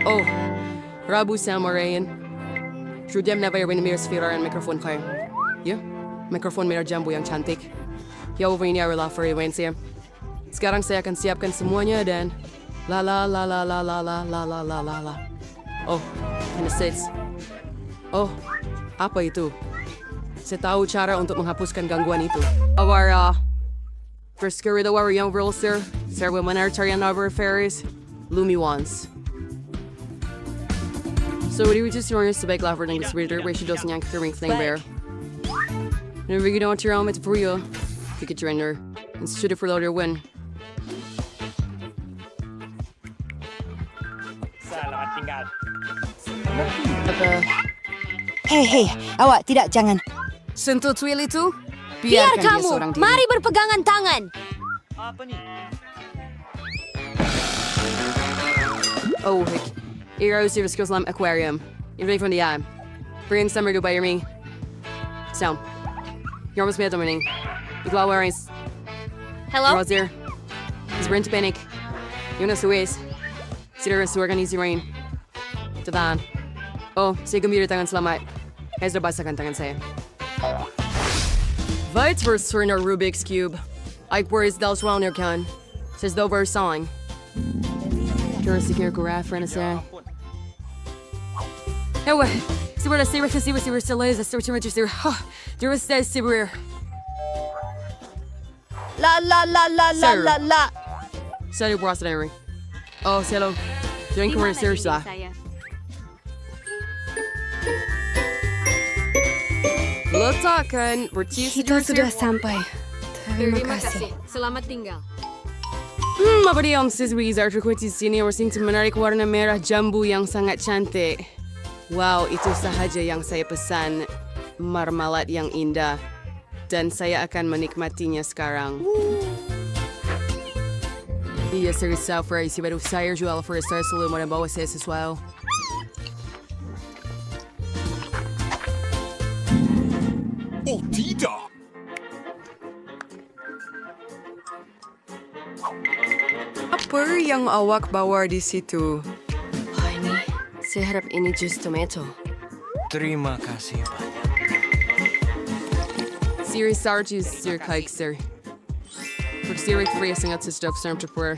[SPEAKER 14] Oh, Rabu Samarayan. Judem na vaya rin sfera ang mikrofon kayo. Ya, mikrofon merah jambu yang cantik. Ya, over ini adalah frekuensi. Sekarang saya akan siapkan semuanya dan la la la la la la la la la la la la. Oh, kinesits. Oh, apa itu? Saya tahu cara untuk menghapuskan gangguan itu. Awara, persekiri awara yang verser, serba menartarian over ferries, lumiwans. So, what do we just learn sebaik lapar ng distributor ratio dos yang kering thing bear? And if you don't turn on it for you, pick a trainer and shoot it for loader win.
[SPEAKER 12] Selamat tinggal.
[SPEAKER 15] Hei, awak tidak jangan.
[SPEAKER 3] Sentuh twill itu?
[SPEAKER 15] Biar
[SPEAKER 3] Biarkan dia
[SPEAKER 15] kamu,
[SPEAKER 3] seorang diri.
[SPEAKER 15] mari berpegangan tangan.
[SPEAKER 12] Apa nih?
[SPEAKER 14] Oh, heck. Eero service goes lam aquarium. Even from the eye. Bring summer to buy me. Sound. You're almost made morning. Ikaw wearing.
[SPEAKER 3] Hello?
[SPEAKER 14] Rozier. Is rent panic. Yun na suwes. Sila sa organize rain. Tadaan. Oh, sige gumira tangan selamat. Guys, nabasa kan tangan saya. Vites versus Turner Rubik's Cube. Ike worries Dels Wellner kan. Says though we're sawing. Curious to hear Garaf for say.
[SPEAKER 10] Ewa, siguro sa leza, there was that siguro.
[SPEAKER 15] La la la la la la la.
[SPEAKER 14] Sorry, boss, Larry. Oh, hello. Doing career search lah. Letakkan bercis.
[SPEAKER 3] Kita sudah sampai. Terima kasih.
[SPEAKER 10] Selamat tinggal.
[SPEAKER 14] Apa dia om siswi Arthur Quincy sini menarik menarik warna merah jambu yang sangat cantik. Wow, itu sahaja yang saya pesan. Marmalat yang indah. Dan saya akan menikmatinya sekarang. Iya, serius Alfred. Si baru saya jual for a star selalu membawa saya sesuatu.
[SPEAKER 4] Oh, tidak!
[SPEAKER 16] Apa yang awak bawa di situ?
[SPEAKER 14] Ini, saya harap ini jus tomato.
[SPEAKER 17] Terima kasih banyak.
[SPEAKER 14] Siri sarjus sir kaik sir. For Siri free sangat sa stuff serm to prayer.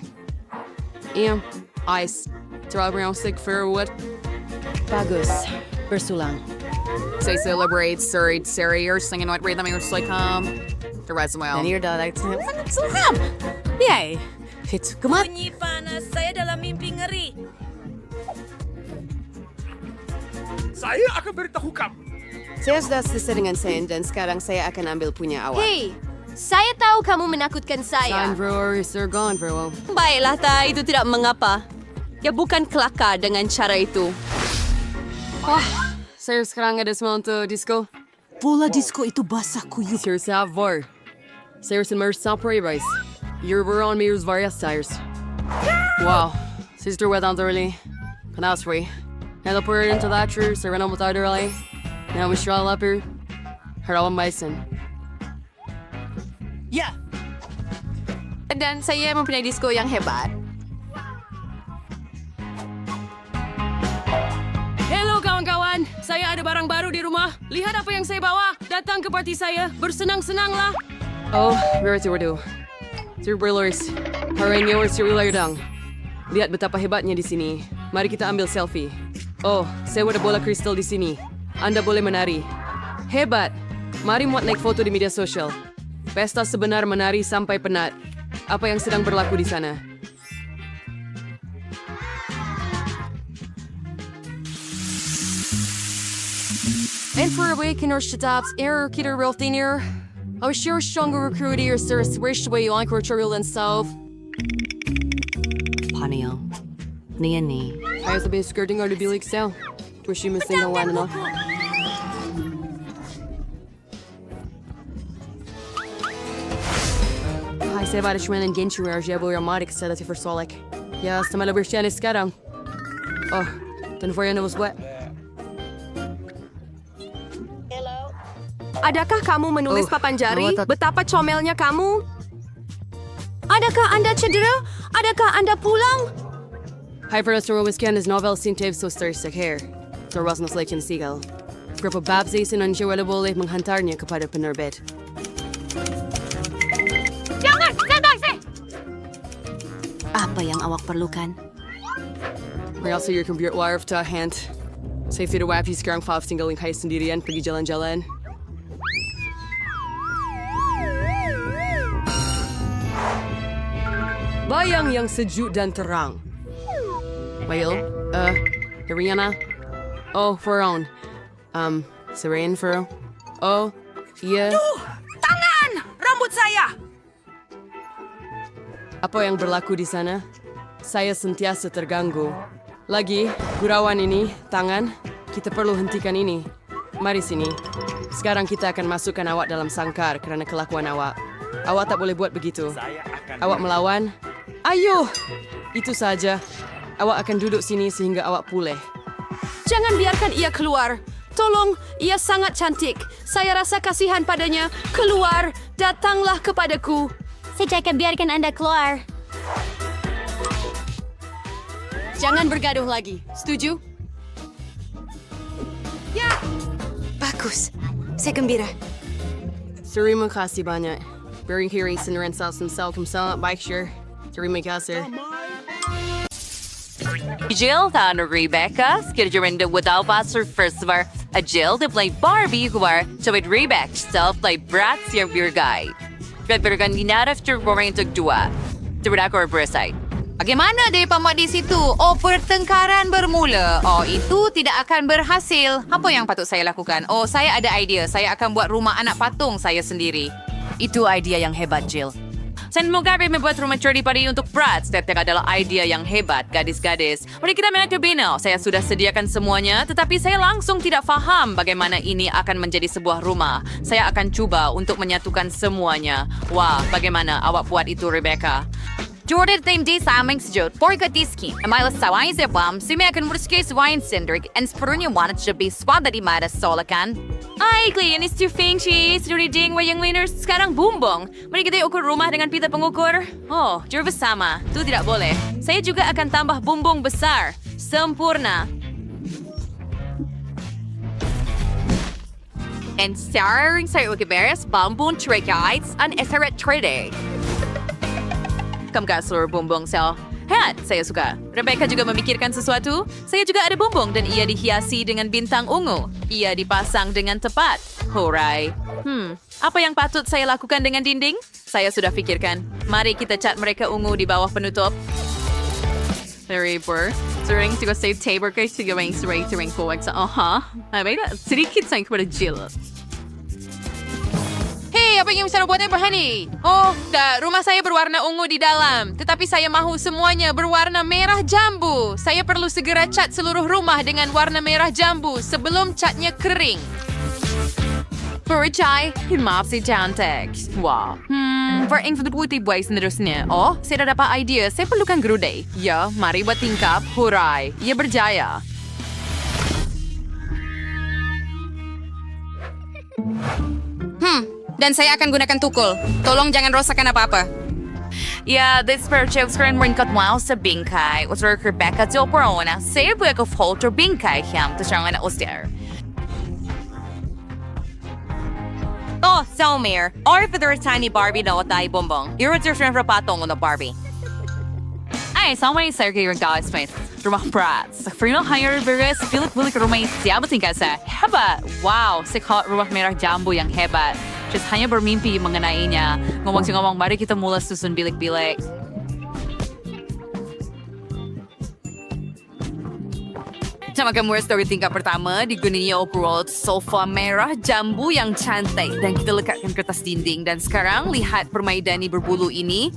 [SPEAKER 14] Ice. Terlalu yang sig for what?
[SPEAKER 8] Bagus. Bersulang.
[SPEAKER 1] Say celebrate, sir, Siri, or singing what rhythm you're like, the rest well.
[SPEAKER 8] And your dialect.
[SPEAKER 3] Yay!
[SPEAKER 8] It's kumat.
[SPEAKER 12] Bunyi panas saya dalam mimpi ngeri.
[SPEAKER 4] Saya akan beritahu kamu.
[SPEAKER 14] Saya sudah selesai dengan saya dan sekarang saya akan ambil punya awak.
[SPEAKER 15] Hei, saya tahu kamu menakutkan saya.
[SPEAKER 14] Sandro, sir, gone, bro.
[SPEAKER 8] Baiklah, Ta, itu tidak mengapa. Ya bukan kelakar dengan cara itu.
[SPEAKER 14] Wah, saya sekarang ada semua untuk disco.
[SPEAKER 6] Bola disco itu basah kuyup.
[SPEAKER 14] Sir Savor. Saya semua sampai rice. You're on me various tires. Wow, sister wet on early. Canals free. And the put into that true, so run on with early. Now we straw up here. Her own bison.
[SPEAKER 5] Ya,
[SPEAKER 1] Dan saya mempunyai disco yang hebat.
[SPEAKER 6] Hello kawan-kawan, saya ada barang baru di rumah. Lihat apa yang saya bawa. Datang ke parti saya, bersenang-senanglah.
[SPEAKER 14] Oh, where is your do? Sir Brillers, hari ini Sir Wilayudang. Lihat betapa hebatnya di sini. Mari kita ambil selfie. Oh, saya ada bola kristal di sini. Anda boleh menari. Hebat. Mari muat naik foto di media sosial. Pesta sebenar menari sampai penat. Apa yang sedang berlaku di sana? And for a week in our shitaps, error kita real thinner. I was sure stronger recruiter service wish way on cultural and self.
[SPEAKER 8] Panio. Ni.
[SPEAKER 14] Ayos lebih skirting or bilik sel. Wish you missing the one, no? Hai, saya baru cuma ingin curi jabo yang marik setelah si Versolik. Ya, sama lebih sian sekarang. Oh, dan for you knows what?
[SPEAKER 6] Adakah kamu menulis papan jari? Betapa comelnya kamu?
[SPEAKER 3] Adakah Anda cedera? Adakah Anda pulang?
[SPEAKER 14] Hai, Verster Wiskan is novel sintev so stersek hair. Terwas na selection sigal. Grupo Babsi sinansiya wala boleh menghantarnya kepada penerbit.
[SPEAKER 15] Jangan! Sandang sih!
[SPEAKER 3] Apa yang awak perlukan?
[SPEAKER 14] May also your computer wire of hand. Safe to wap you sekarang 5 singgaling kayo sendirian pergi jalan-jalan. Bayang yang sejuk dan terang. Mail, Rihanna. Oh, Faron. Serene for. Oh, iya.
[SPEAKER 6] Duh! Tangan! Rambut saya!
[SPEAKER 14] Apa yang berlaku di sana? Saya sentiasa terganggu. Lagi, gurauan ini, tangan, kita perlu hentikan ini. Mari sini. Sekarang kita akan masukkan awak dalam sangkar kerana kelakuan awak. Awak tak boleh buat begitu. Awak melawan? Ayo! Itu saja. Awak akan duduk sini sehingga awak pulih.
[SPEAKER 6] Jangan biarkan ia keluar. Tolong, ia sangat cantik. Saya rasa kasihan padanya. Keluar, datanglah kepadaku.
[SPEAKER 15] Saya akan biarkan Anda keluar.
[SPEAKER 6] Jangan bergaduh lagi. Setuju?
[SPEAKER 3] Ya! Bagus. Saya gembira.
[SPEAKER 14] Terima kasih banyak. Bering hearing sendirian salsam kumsal baik sure. Terima kasih.
[SPEAKER 18] Jill and Rebecca scheduled without Pastor Firstvar, a Jill to play Barbie who are to with Rebecca self play Bratz your beer guy. Pero kanina after going to dua. Tidak ako berside.
[SPEAKER 1] Bagaimana dia pamat di situ? Oh, pertengkaran bermula. Oh, itu tidak akan berhasil. Apa yang patut saya lakukan? Oh, saya ada idea. Saya akan buat rumah anak patung saya sendiri.
[SPEAKER 18] Itu idea yang hebat, Jill. Semoga kami membuat rumah charity party untuk Bratz. Setiap adalah idea yang hebat, gadis-gadis. Mari kita menang Bino. Saya sudah sediakan semuanya, tetapi saya langsung tidak faham bagaimana ini akan menjadi sebuah rumah. Saya akan cuba untuk menyatukan semuanya. Wah, bagaimana awak buat itu, Rebecca?
[SPEAKER 1] Jordan time di sa aming sejut, porkat iskin, amilas sa wine zebam, si may akan murskay sa wine sendrik, and spurnya wanat siya be swada di mada solakan. Ay, Clean is too fancy, suri ding wayang winners, sekarang bumbong. Mari kita ukur rumah dengan pita pengukur. Oh, jur bersama, itu tidak boleh. Saya juga akan tambah bumbong besar, sempurna. And starring sa ukiberes, bambun trikeites, an esaret trade. Kamkasur bumbong sel. Hat, saya suka. Rebecca juga memikirkan sesuatu. Saya juga ada bumbong dan ia dihiasi dengan bintang ungu. Ia dipasang dengan tepat. Horai. Apa yang patut saya lakukan dengan dinding? Saya sudah fikirkan. Mari kita cat mereka ungu di bawah penutup. Very poor. Sering juga say table kay sige maing sering ko sa Ay, sedikit sayang kepada Jill. Hey, apa yang bisa buatnya berhani? Oh, rumah saya berwarna ungu di dalam. Tetapi saya mahu semuanya berwarna merah jambu. Saya perlu segera cat seluruh rumah dengan warna merah jambu sebelum catnya kering. Percaya, maaf si cantik. Wow. For infantry boys seterusnya. Oh, saya dah dapat idea. Saya perlukan gerude. Ya, mari buat tingkap. Hurai. Ia berjaya. Dan saya akan gunakan tukul. Tolong jangan rosakkan apa-apa.
[SPEAKER 18] Yeah, this purchase screen ringkot wow sa bingkay. Usur Rebecca til porona. Saya buat ko folder bingkay hiyam. Tasyangan na uster.
[SPEAKER 1] Oh, Selmir. Or for the tiny Barbie na watay bumbong. You're different from patong na Barbie. Ay, samay sa kayo guys, mate. Rumah Bratz. Free na higher beres. Pilit-pilit rumah siapa tinggal sa. Hebat. Wow, sikat rumah merah jambu yang hebat. Just hanya bermimpi mengenai nya. Ngomong-ngomong, mari kita mulai susun bilik-bilik. Sama kamu story tingkat pertama, diguninya overall sofa merah jambu yang cantik. Dan kita lekatkan kertas dinding. Dan sekarang, lihat permaidani berbulu ini.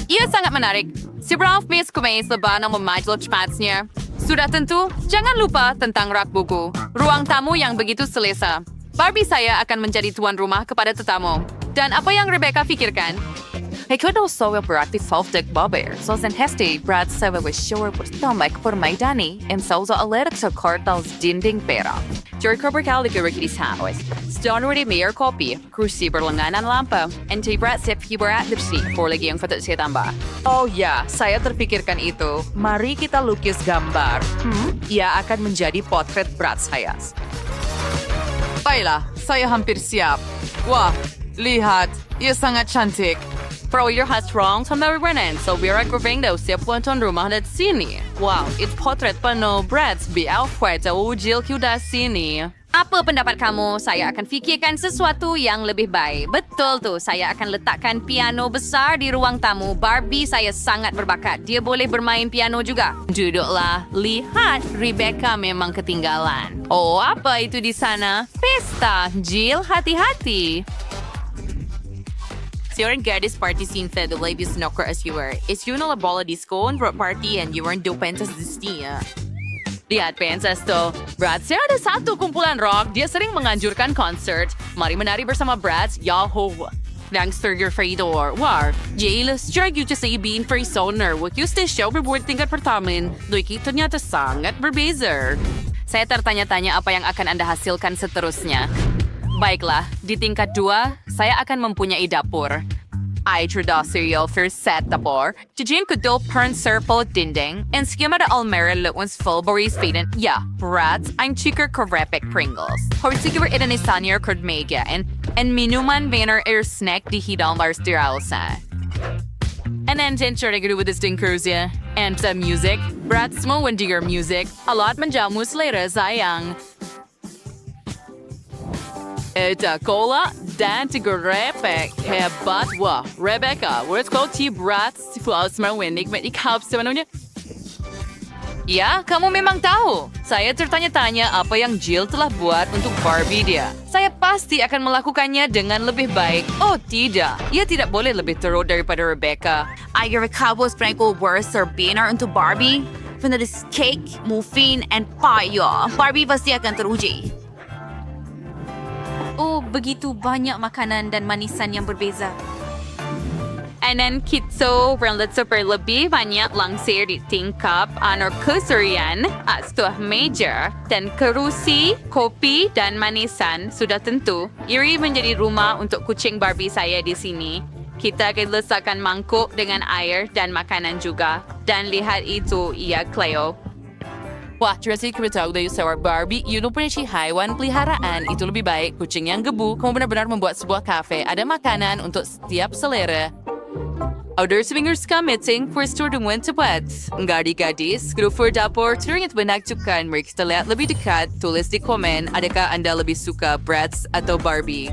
[SPEAKER 1] Ia sangat menarik. Si Ralph Miss kumain sa ba ng mamajlo chpatsnya.
[SPEAKER 18] Sudah tentu, jangan lupa tentang rak buku. Ruang tamu yang begitu selesa. Barbie saya akan menjadi tuan rumah kepada tetamu. Dan apa yang Rebecca fikirkan? Ikut so beraktif Fofdek Bobber, so sen hesti berat saya sure bertambah permaidani and so alert sa kartals dinding pera. Jericho berkali kiri sawis. Stonewari mayor kopi, kursi berlenganan lampu, and berat sip berat lipstick for lagi yang patut saya tambah. Oh ya, saya terpikirkan itu. Mari kita lukis gambar. Ia akan menjadi potret berat saya. Baiklah, saya hampir siap. Wah, lihat, ia sangat cantik. Pro your has wrong sama Renan, so we're aggravating daw siya tuan rumah dari sini. Wow, it's potret penuh Brads be Alfred ujil kuda sini. Apa pendapat kamu? Saya akan fikirkan sesuatu yang lebih baik. Betul tuh, saya akan letakkan piano besar di ruang tamu. Barbie saya sangat berbakat. Dia boleh bermain piano juga. Duduklah, lihat, Rebecca memang ketinggalan. Oh, apa itu di sana? Pesta, Jill, hati-hati. Seorang gadis party scene fed the ladies snooker as you were. Is you na la bola disco and brought party and you weren't do pentas distia. Lihat pentas to. Brad, saya ada satu kumpulan rock. Dia sering menganjurkan concert. Mari menari bersama Brad. Yahoo. Gangster your Fredor. War. Jail, strike you to say being free sonar. What you stay show berbuat tingkat pertamin. Doy kita niya sangat berbeza. Saya tertanya-tanya apa yang akan Anda hasilkan seterusnya. Baiklah, di tingkat 2, saya akan mempunyai dapur. I trada cereal for set dapur. Jijin kudul pern circle dinding. And skimada almera lukons fullberries feeden. Ja, brats, ein chicker korepek Pringles. Horsigur idanisanya kordmega. And minuman vener snack di hidang bars diralsa. And then sure to with this Dinkruzia. And some music. Brats mo when your music. A lot manjamu selera sayang. Eta cola dan tigrepek hebat wah Rebecca, where's called tea brats si flaus marwenik met ikap sebenarnya. Ya, kamu memang tahu. Saya tertanya-tanya apa yang Jill telah buat untuk Barbie dia. Saya pasti akan melakukannya dengan lebih baik. Oh tidak, ia tidak boleh lebih teruk daripada Rebecca.
[SPEAKER 19] Agar kabos Franco worse or better untuk Barbie. Penulis cake, muffin, and pie. Barbie pasti akan teruji.
[SPEAKER 18] Oh, begitu banyak makanan dan manisan yang berbeza. And then kitso super lebih banyak langsir di tingkap anor keserian setelah meja dan kerusi, kopi dan manisan sudah tentu. Iri menjadi rumah untuk kucing Barbie saya di sini. Kita akan letakkan mangkuk dengan air dan makanan juga. Dan lihat itu, ia Cleo. Wah, Jurassic beritahu dari seorang Barbie, you punya si haiwan peliharaan itu lebih baik. Kucing yang gebu, kamu benar-benar membuat sebuah kafe. Ada makanan untuk setiap selera. Outdoor swingers committing for store dengan cepat. Gadis, grup dapur, teringat menakjubkan. Mari kita lihat lebih dekat. Tulis di komen, adakah Anda lebih suka Bratz atau Barbie?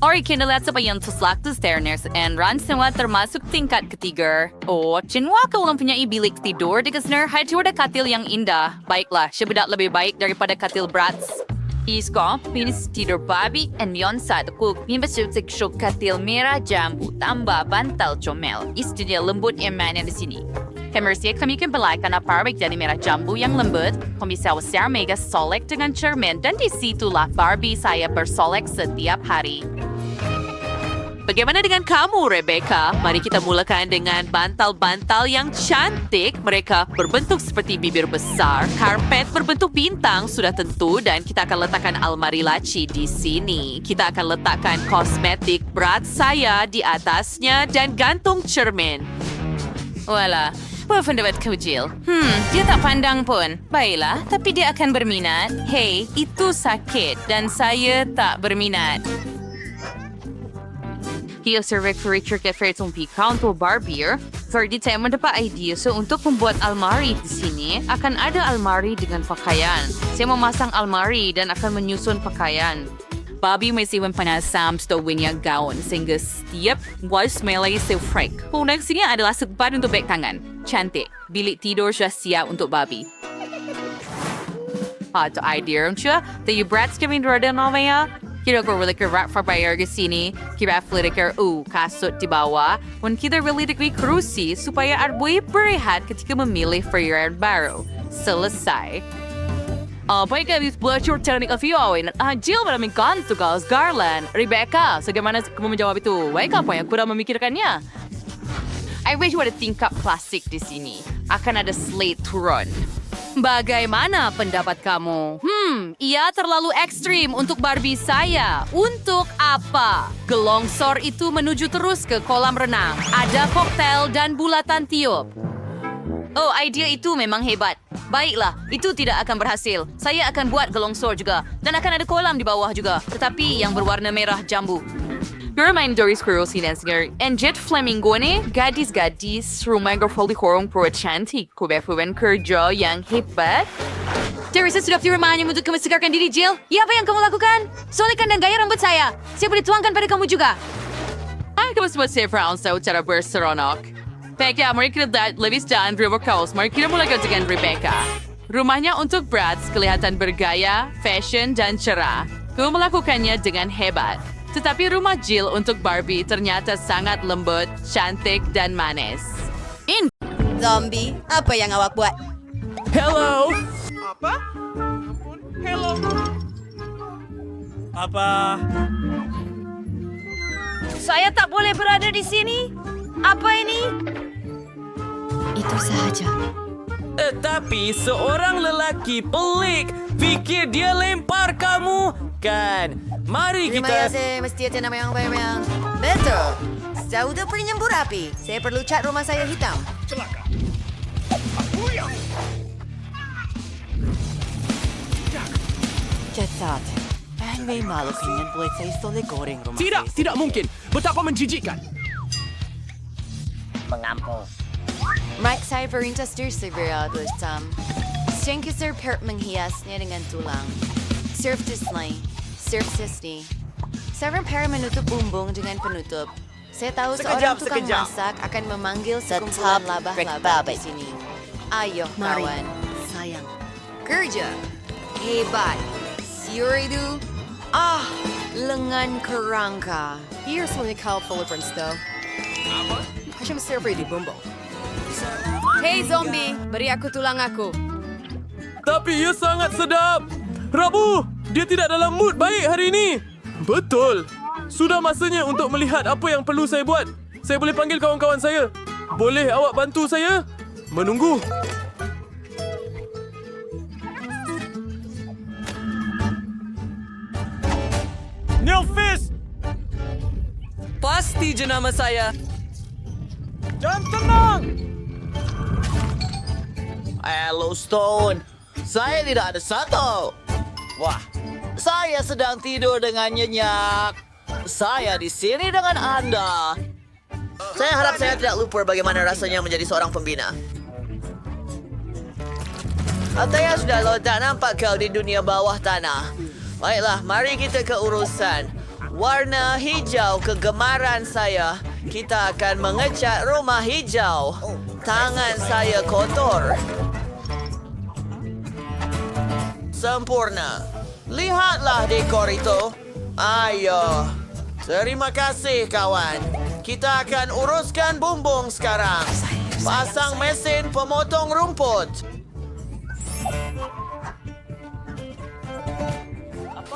[SPEAKER 18] Ori kita lihat siapa yang terselak di stairs and run semua termasuk tingkat ketiga. Oh, cinwa kau mempunyai bilik tidur di Gesner, hanya ada katil yang indah. Baiklah, sebedak lebih baik daripada katil Bratz. Isko, pinis tidur Barbie, and yon saat aku membesuk syuk katil merah jambu tambah bantal comel. Istinya lembut yang mana di sini. Kemersia kami kembalikan aparik dari merah jambu yang lembut. Kami bisa usir mega solek dengan cermin dan disitulah Barbie saya bersolek setiap hari. Bagaimana dengan kamu, Rebecca? Mari kita mulakan dengan bantal-bantal yang cantik. Mereka berbentuk seperti bibir besar. Karpet berbentuk bintang sudah tentu dan kita akan letakkan almari laci di sini. Kita akan letakkan kosmetik berat saya di atasnya dan gantung cermin. Wala, apa pendapat kau, Jill? Dia tak pandang pun. Baiklah, tapi dia akan berminat. Hei, itu sakit dan saya tak berminat. Dia survey for Richard Kefret untuk untuk Barbie. Ferdi saya mendapat idea untuk membuat almari di sini. Akan ada almari dengan pakaian. Saya memasang almari dan akan menyusun pakaian. Barbie masih mempanasam stownya gaun sehingga setiap was melay sefrek. Punang sini adalah sebat untuk beg tangan. Cantik. Bilik tidur sudah siap untuk Barbie. Atau idea, Cia? The Brats kami berada namanya. Kira ko really kerak bayar di sini, kira flicker kasut di bawah, pun kita really kerusi supaya arboi berehat ketika memilih furniture baru. Selesai. Baik habis belajar teknik aviawin, Jill malaming gantu guys Garland. Rebecca, bagaimana kamu menjawab itu? Baik apa yang kurang memikirkannya? I wish ada tingkap klasik di sini. Akan ada slate turun. Bagaimana pendapat kamu? Ia terlalu ekstrim untuk Barbie saya. Untuk apa? Gelongsor itu menuju terus ke kolam renang. Ada koktail dan bulatan tiup. Oh, idea itu memang hebat. Baiklah, itu tidak akan berhasil. Saya akan buat gelongsor juga. Dan akan ada kolam di bawah juga. Tetapi yang berwarna merah jambu. Bermain Doris Kurosi dan Singer. And Jet Flamingo ni, gadis-gadis rumah gerfoli horong pro cantik. Kubefuan kerja yang hebat.
[SPEAKER 6] Teresa sudah di rumahnya untuk kamu segarkan diri, Jill. Ya, apa yang kamu lakukan? Solihkan dan gaya rambut saya. Saya boleh tuangkan pada kamu juga.
[SPEAKER 18] Kamu semua saya Brown tahu cara berseronok. Baiklah, mari kita lihat Levis dan Rebecca. Mari kita mulai dengan Rebecca. Rumahnya untuk Brad kelihatan bergaya, fashion, dan cerah. Kamu melakukannya dengan hebat. Tetapi rumah Jill untuk Barbie ternyata sangat lembut, cantik, dan manis.
[SPEAKER 8] Zombie, apa yang awak buat?
[SPEAKER 7] Hello.
[SPEAKER 4] Apa? Hello.
[SPEAKER 7] Apa?
[SPEAKER 6] Saya tak boleh berada di sini. Apa ini?
[SPEAKER 8] Itu sahaja.
[SPEAKER 17] Tetapi seorang lelaki pelik fikir dia lempar kamu, kan? Mari
[SPEAKER 8] Terima
[SPEAKER 17] kita...
[SPEAKER 8] kasih, mesti ada nama yang bayang. Betul. Sudah penyembur api. Saya perlu cat rumah saya hitam.
[SPEAKER 4] Celaka. Aku yang...
[SPEAKER 5] Cepat. Anyway, malu ingin buat saya soleh goreng rumah saya.
[SPEAKER 7] Tidak mungkin. Betapa menjijikkan.
[SPEAKER 5] Mengampun.
[SPEAKER 8] Mike saya perintah segera bersam. Sengkisar per menghiasnya dengan tulang. Surf Disney. Surf Disney. Seorang para menutup bumbung dengan penutup. Saya tahu seorang tukang masak akan memanggil sekumpulan labah-labah di sini. Ayo, kawan. Sayang. Kerja. Hebat. Siur itu. Lengan kerangka.
[SPEAKER 6] Here's one they call full of though. Hashim surfer di bumbung. Hey zombie, beri aku tulang aku.
[SPEAKER 7] Tapi ia sangat sedap. Rabu, dia tidak dalam mood baik hari ini. Betul. Sudah masanya untuk melihat apa yang perlu saya buat. Saya boleh panggil kawan-kawan saya. Boleh awak bantu saya? Menunggu.
[SPEAKER 17] Nilfis! Pasti jenama saya.
[SPEAKER 4] Jangan tenang!
[SPEAKER 5] Hello, Stone. Saya tidak ada satu. Wah, saya sedang tidur dengan nyenyak. Saya di sini dengan Anda. Saya harap saya tidak lupa bagaimana rasanya menjadi seorang pembina. Saya sudah lama tak nampak kau di dunia bawah tanah. Baiklah, mari kita ke urusan. Warna hijau kegemaran saya. Kita akan mengecat rumah hijau. Tangan saya kotor. Sempurna. Lihatlah dekor itu. Ayo. Terima kasih, kawan. Kita akan uruskan bumbung sekarang. Pasang mesin pemotong rumput.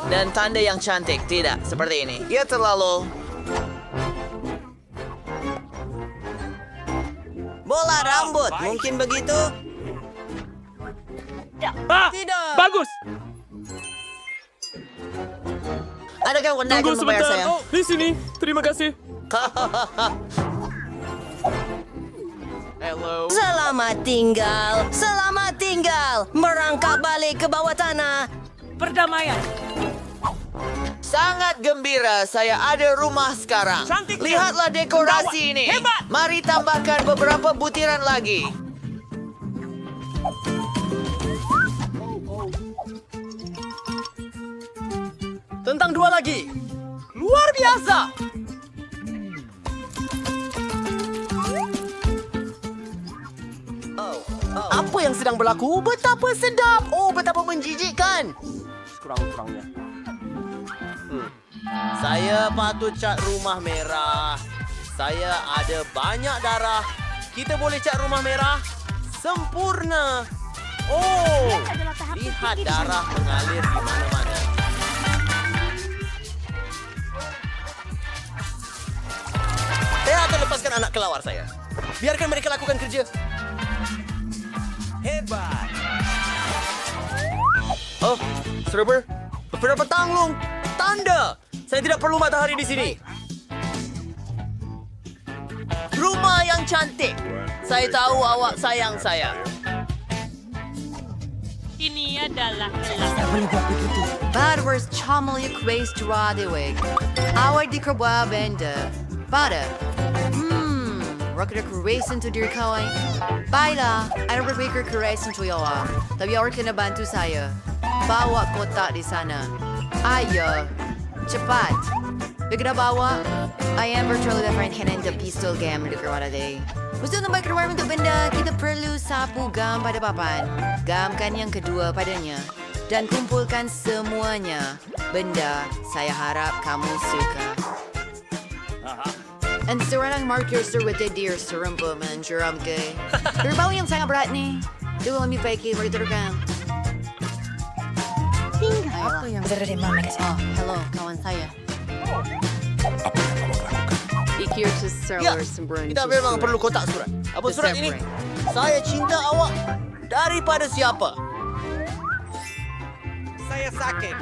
[SPEAKER 5] Dan tanda yang cantik, tidak seperti ini. Ia terlalu... Bola rambut, mungkin begitu? Tidak.
[SPEAKER 7] Bagus.
[SPEAKER 5] Adakah Anda akan membayar saya?
[SPEAKER 7] Oh, di sini. Terima kasih.
[SPEAKER 5] Hello.
[SPEAKER 8] Selamat tinggal. Selamat tinggal. Merangkak balik ke bawah tanah.
[SPEAKER 10] Perdamaian.
[SPEAKER 5] Sangat gembira saya ada rumah sekarang.
[SPEAKER 4] Cantik,
[SPEAKER 5] Lihatlah dekorasi ini.
[SPEAKER 4] Hebat.
[SPEAKER 5] Mari tambahkan beberapa butiran lagi.
[SPEAKER 17] Tentang dua lagi. Luar biasa.
[SPEAKER 5] Apa yang sedang berlaku? Betapa sedap. Oh, betapa menjijikkan.
[SPEAKER 17] Kurang-kurangnya.
[SPEAKER 5] Saya patut cat rumah merah. Saya ada banyak darah. Kita boleh cat rumah merah? Sempurna. Oh, lihat darah mengalir di mana-mana. Saya akan lepaskan anak kelawar saya. Biarkan mereka lakukan kerja. Hebat. Oh, server. Beberapa tanglung. Tanda. Saya tidak perlu matahari di sini. Rumah yang cantik. Saya tahu awak sayang saya.
[SPEAKER 12] Ini adalah
[SPEAKER 8] Bad words chamel je kweest draadeweg. Awak di kerba benda. Bada. Rocket kerasin to dir kawai. Baiklah, ada berpikir kerasin to yawa. Tapi awak kena bantu saya. Bawa kotak di sana. Ayo, cepat. Bigla bawa. I am virtually different hand the pistol game di kerana day. Gusto na ba keluar untuk benda, kita perlu sapu gam pada papan. Gamkan yang kedua padanya. Dan kumpulkan semuanya. Benda, saya harap kamu suka. And seorang marker serwete deer serempa menjeram ke. Berbau yang sangat berat ni. Coba lebih baik berteruskan. Apa yang hello, kawan saya. Pikir
[SPEAKER 5] Ya, kita memang perlu kotak surat. Apa surat ini? Saya cinta awak daripada siapa? Saya sakit.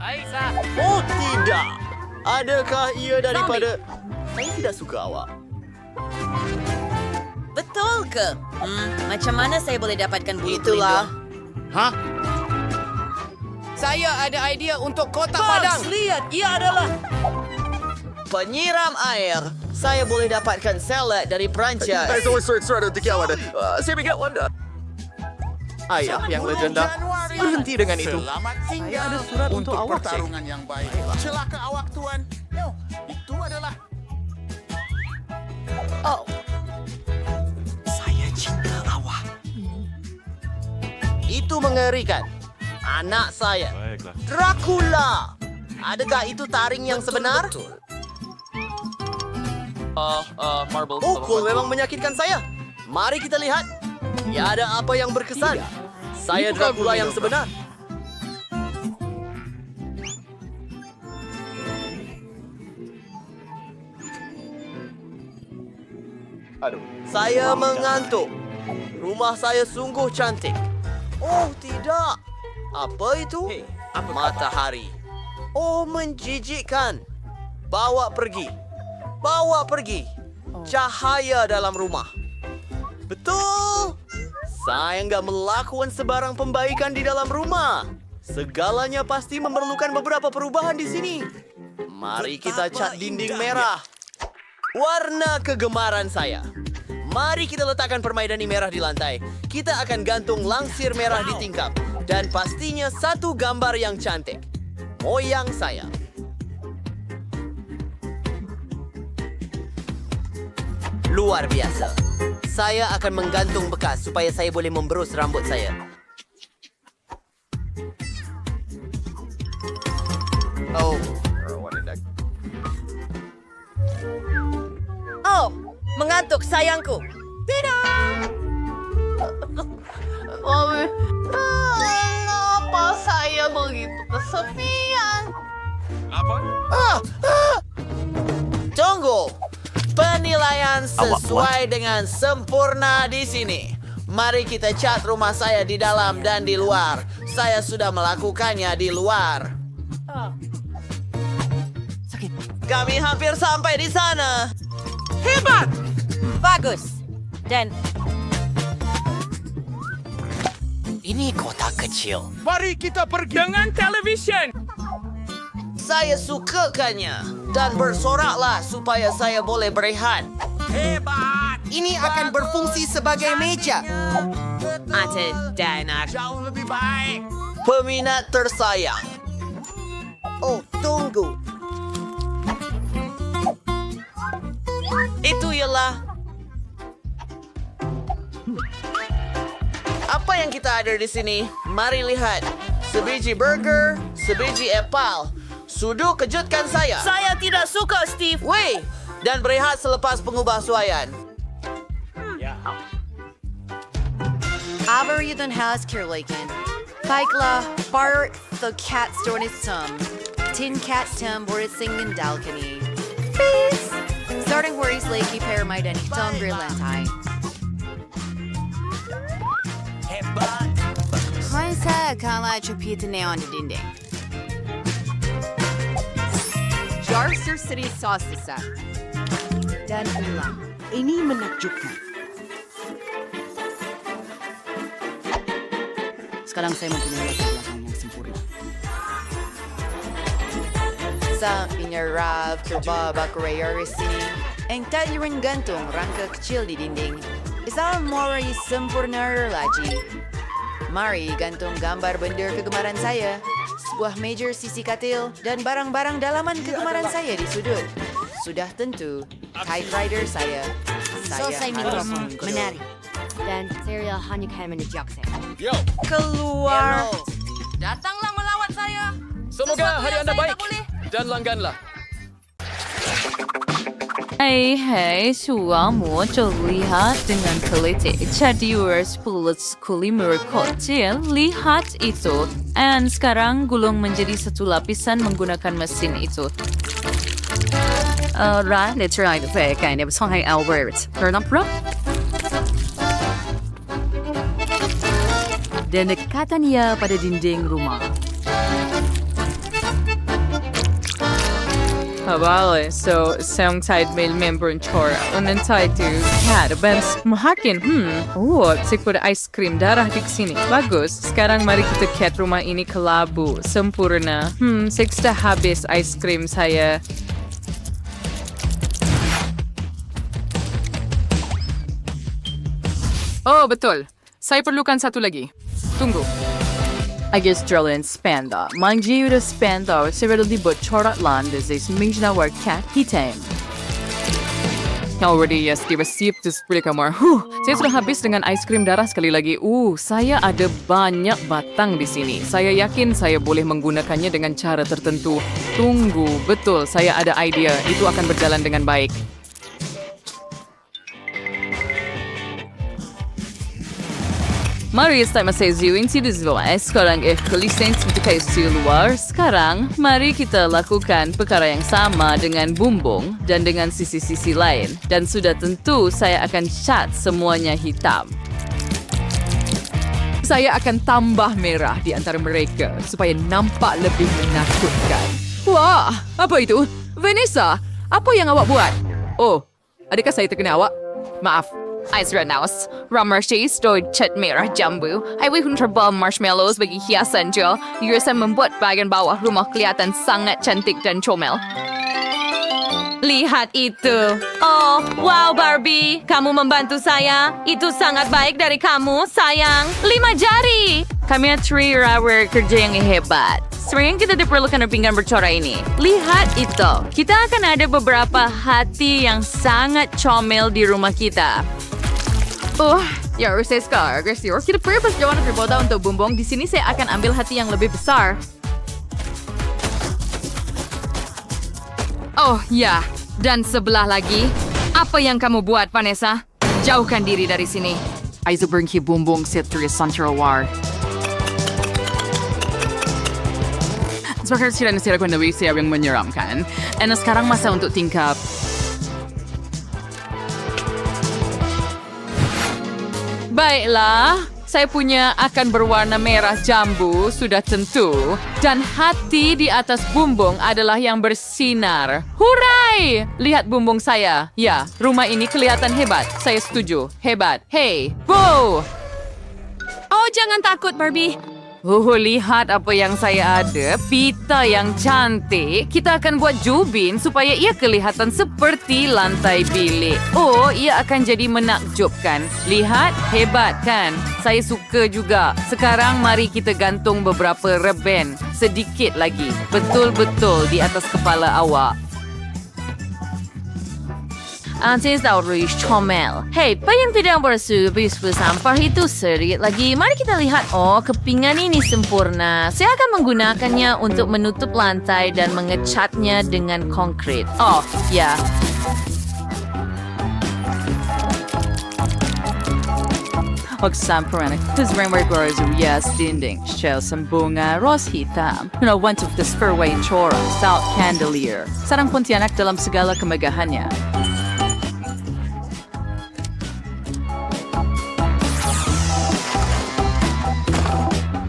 [SPEAKER 17] Aisyah.
[SPEAKER 5] Oh tidak. Adakah ia daripada... Saya tidak suka awak.
[SPEAKER 11] Betul ke? Macam mana saya boleh dapatkan bulu
[SPEAKER 5] Itulah.
[SPEAKER 17] Hah?
[SPEAKER 5] Saya ada idea untuk kotak padang.
[SPEAKER 17] Lihat, ia adalah...
[SPEAKER 5] Penyiram air. Saya boleh dapatkan salad dari Perancis.
[SPEAKER 4] Surat untuk awak. Saya ingat Wanda. Ayah yang legenda. Berhenti dengan itu.
[SPEAKER 17] Selamat
[SPEAKER 4] Saya ada surat untuk awak, Cik.
[SPEAKER 17] pertarungan yang baik. Celaka awak, Tuan. Itu adalah...
[SPEAKER 5] Oh.
[SPEAKER 17] Saya cinta awak.
[SPEAKER 5] Itu mengerikan. Anak saya. Dracula. Adakah itu taring yang sebenar?
[SPEAKER 17] Marble.
[SPEAKER 5] Oh, cool. Memang menyakitkan saya. Mari kita lihat. Tiada apa yang berkesan. Saya Dracula yang sebenar. Saya mengantuk. Rumah saya sungguh cantik. Oh, tidak. Apa itu? Matahari. Oh, menjijikkan. Bawa pergi. Bawa pergi. Cahaya dalam rumah. Betul. Saya nggak melakukan sebarang pembaikan di dalam rumah. Segalanya pasti memerlukan beberapa perubahan di sini. Mari kita cat dinding merah. Warna kegemaran saya. Mari kita letakkan permaidani merah di lantai. Kita akan gantung langsir merah di tingkap. Dan pastinya satu gambar yang cantik. Moyang saya. Luar biasa. Saya akan menggantung bekas supaya saya boleh memberus rambut saya. Oh.
[SPEAKER 11] Oh, mengantuk sayangku.
[SPEAKER 2] Kenapa saya begitu kesepian?
[SPEAKER 5] Tunggu. Penilaian sesuai dengan sempurna di sini. Mari kita cat rumah saya di dalam dan di luar. Saya sudah melakukannya di luar. Kami hampir sampai di sana.
[SPEAKER 11] Hebat! Bagus. Dan
[SPEAKER 5] ini kota kecil.
[SPEAKER 17] Mari kita pergi. Dengan televisyen.
[SPEAKER 5] Saya sukakannya. Dan bersoraklah supaya saya boleh berehat.
[SPEAKER 17] Hebat.
[SPEAKER 5] Ini akan berfungsi sebagai meja.
[SPEAKER 18] Ada danak.
[SPEAKER 17] Jauh lebih baik.
[SPEAKER 5] Peminat tersayang. Oh, tunggu. Itu ialah... Apa Apa yang kita ada di sini? Mari lihat. Sebiji burger, sebiji apple. Sudu kejutkan saya.
[SPEAKER 2] Saya tidak suka, Steve.
[SPEAKER 5] Weh, dan berehat selepas pengubah suaian.
[SPEAKER 8] Aber je den huis kerleken. Baiklah, bar the cat storn is some. Tin cat tem wordt singen dalkani. Peace! Starting worries lakey paramite and hitam berlantai. Masa kala chupita neon di dinding. Jarster City sauce set. Dan ulang. Ini menakjubkan. Sekarang saya mempunyai latar belakang yang sempurna. Sa inyarab kerbaba korea sini, ang tayuran gantung rangka kecil di dinding. Isa moray sempurna lagi. Mari gantung gambar benda kegemaran saya, sebuah major sisi katil, dan barang-barang dalaman kegemaran saya di sudut. Sudah tentu, typewriter saya.
[SPEAKER 15] Selesai mikrofon. Menarik. Dan serial hanya kami menjejak saya.
[SPEAKER 7] Yo.
[SPEAKER 8] Keluar.
[SPEAKER 18] Datanglah melawat saya.
[SPEAKER 7] Semoga hari anda baik dan langganlah.
[SPEAKER 18] Hei, suamu terlihat dengan teliti. Jadi urus pulut kulimur kecil, lihat itu. Dan sekarang gulung menjadi satu lapisan menggunakan mesin itu. Right, let's try the fake kind of song Albert. Turn up, bro. Dan dekatan ia pada dinding rumah. Habale, so sang side male member in Chora, unentay to cat events mahakin. Sikpura ice cream darah di sini. Bagus. Sekarang mari kita cat rumah ini ke labu sempurna. Seksta habis ice cream saya. Oh, betul. Saya perlukan satu lagi. Tunggu. I guess Jolene Spanda. Mangi udah Spanda. Several di buat corat landas. Seminggu war cat hitam. Already yes, diresip to seperti kamar. Saya sudah habis dengan ice cream darah sekali lagi. Saya ada banyak batang di sini. Saya yakin saya boleh menggunakannya dengan cara tertentu. Tunggu, betul. Saya ada idea. Itu akan berjalan dengan baik. Mari saya masih ziwin si dizwa. Sekarang lisensi untuk kayu luar. Sekarang mari kita lakukan perkara yang sama dengan bumbung dan dengan sisi-sisi lain. Dan sudah tentu saya akan cat semuanya hitam. Saya akan tambah merah di antara mereka supaya nampak lebih menakutkan. Wah, apa itu? Vanessa, apa yang awak buat? Oh, adakah saya terkena awak? Maaf. Ice Renaus, Ramershi, Stoid Cat Merah Jambu, Highway Hunterball Marshmallows bagi hiasan Jill, Yursen membuat bagian bawah rumah kelihatan sangat cantik dan comel. Lihat itu. Oh, wow Barbie, kamu membantu saya. Itu sangat baik dari kamu, sayang. 5 jari. Kami 3 hour kerja yang hebat. Sering kita diperlukan pinggan bercora ini. Lihat itu. Kita akan ada beberapa hati yang sangat comel di rumah kita. Ya harus saya sekarang. Kita purpose jawaban terboda untuk bumbung. Di sini saya akan ambil hati yang lebih besar. Oh ya, dan sebelah lagi. Apa yang kamu buat, Vanessa? Jauhkan diri dari sini. Aizu berhenti bumbung setri Central War. Sebagai sila-sila ko nawi saya yang menyeramkan. Dan sekarang masa untuk tingkap. Baiklah, saya punya akan berwarna merah jambu, sudah tentu. Dan hati di atas bumbung adalah yang bersinar. Hurai! Lihat bumbung saya. Ya, rumah ini kelihatan hebat. Saya setuju. Hebat. Hey, wow!
[SPEAKER 6] Oh, jangan takut, Barbie.
[SPEAKER 18] Lihat apa yang saya ada. Pita yang cantik. Kita akan buat jubin supaya ia kelihatan seperti lantai bilik. Oh, ia akan jadi menakjubkan. Lihat, hebat kan? Saya suka juga. Sekarang mari kita gantung beberapa reben. Sedikit lagi. Betul-betul di atas kepala awak. Antes tahu comel. Hei, payan tidak bersubis sampah itu sedikit lagi. Mari kita lihat. Oh, kepingan ini sempurna. Saya akan menggunakannya untuk menutup lantai dan mengecatnya dengan konkrit. Oh, ya.
[SPEAKER 20] Magsampurana. His rainbow grows rias dinding, shell sembunga, ros hitam. Went of the spurway chora, salt candelier. Sarang Pontianak dalam segala kemegahannya.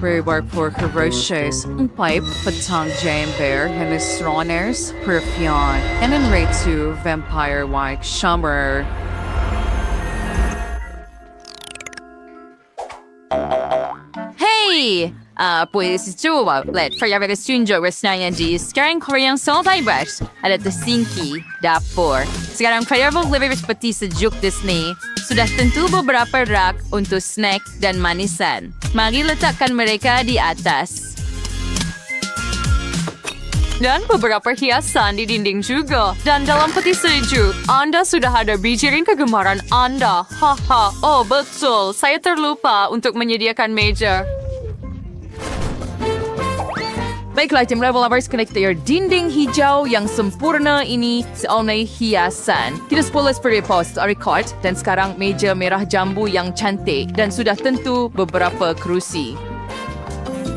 [SPEAKER 20] Rebar por roches, pipe, patang jamber, and stroners, perfume, and en retu, vampire white, shimmer.
[SPEAKER 18] Hey! Pues coba lihat Fairweather Studio resnanya di sekarang Korean Soul Brush ada tersinki dapur. Sekarang Fairweather lebih seperti sejuk Disney. Sudah tentu beberapa rak untuk snack dan manisan. Mari letakkan mereka di atas. Dan beberapa hiasan di dinding juga. Dan dalam peti sejuk, Anda sudah ada bijirin kegemaran Anda. Haha, oh betul. Saya terlupa untuk menyediakan meja. Baiklah, tim Rebel Lovers, kena kita dinding hijau yang sempurna ini seoleh hiasan. Kita spoilers pre-post record dan sekarang meja merah jambu yang cantik dan sudah tentu beberapa kerusi.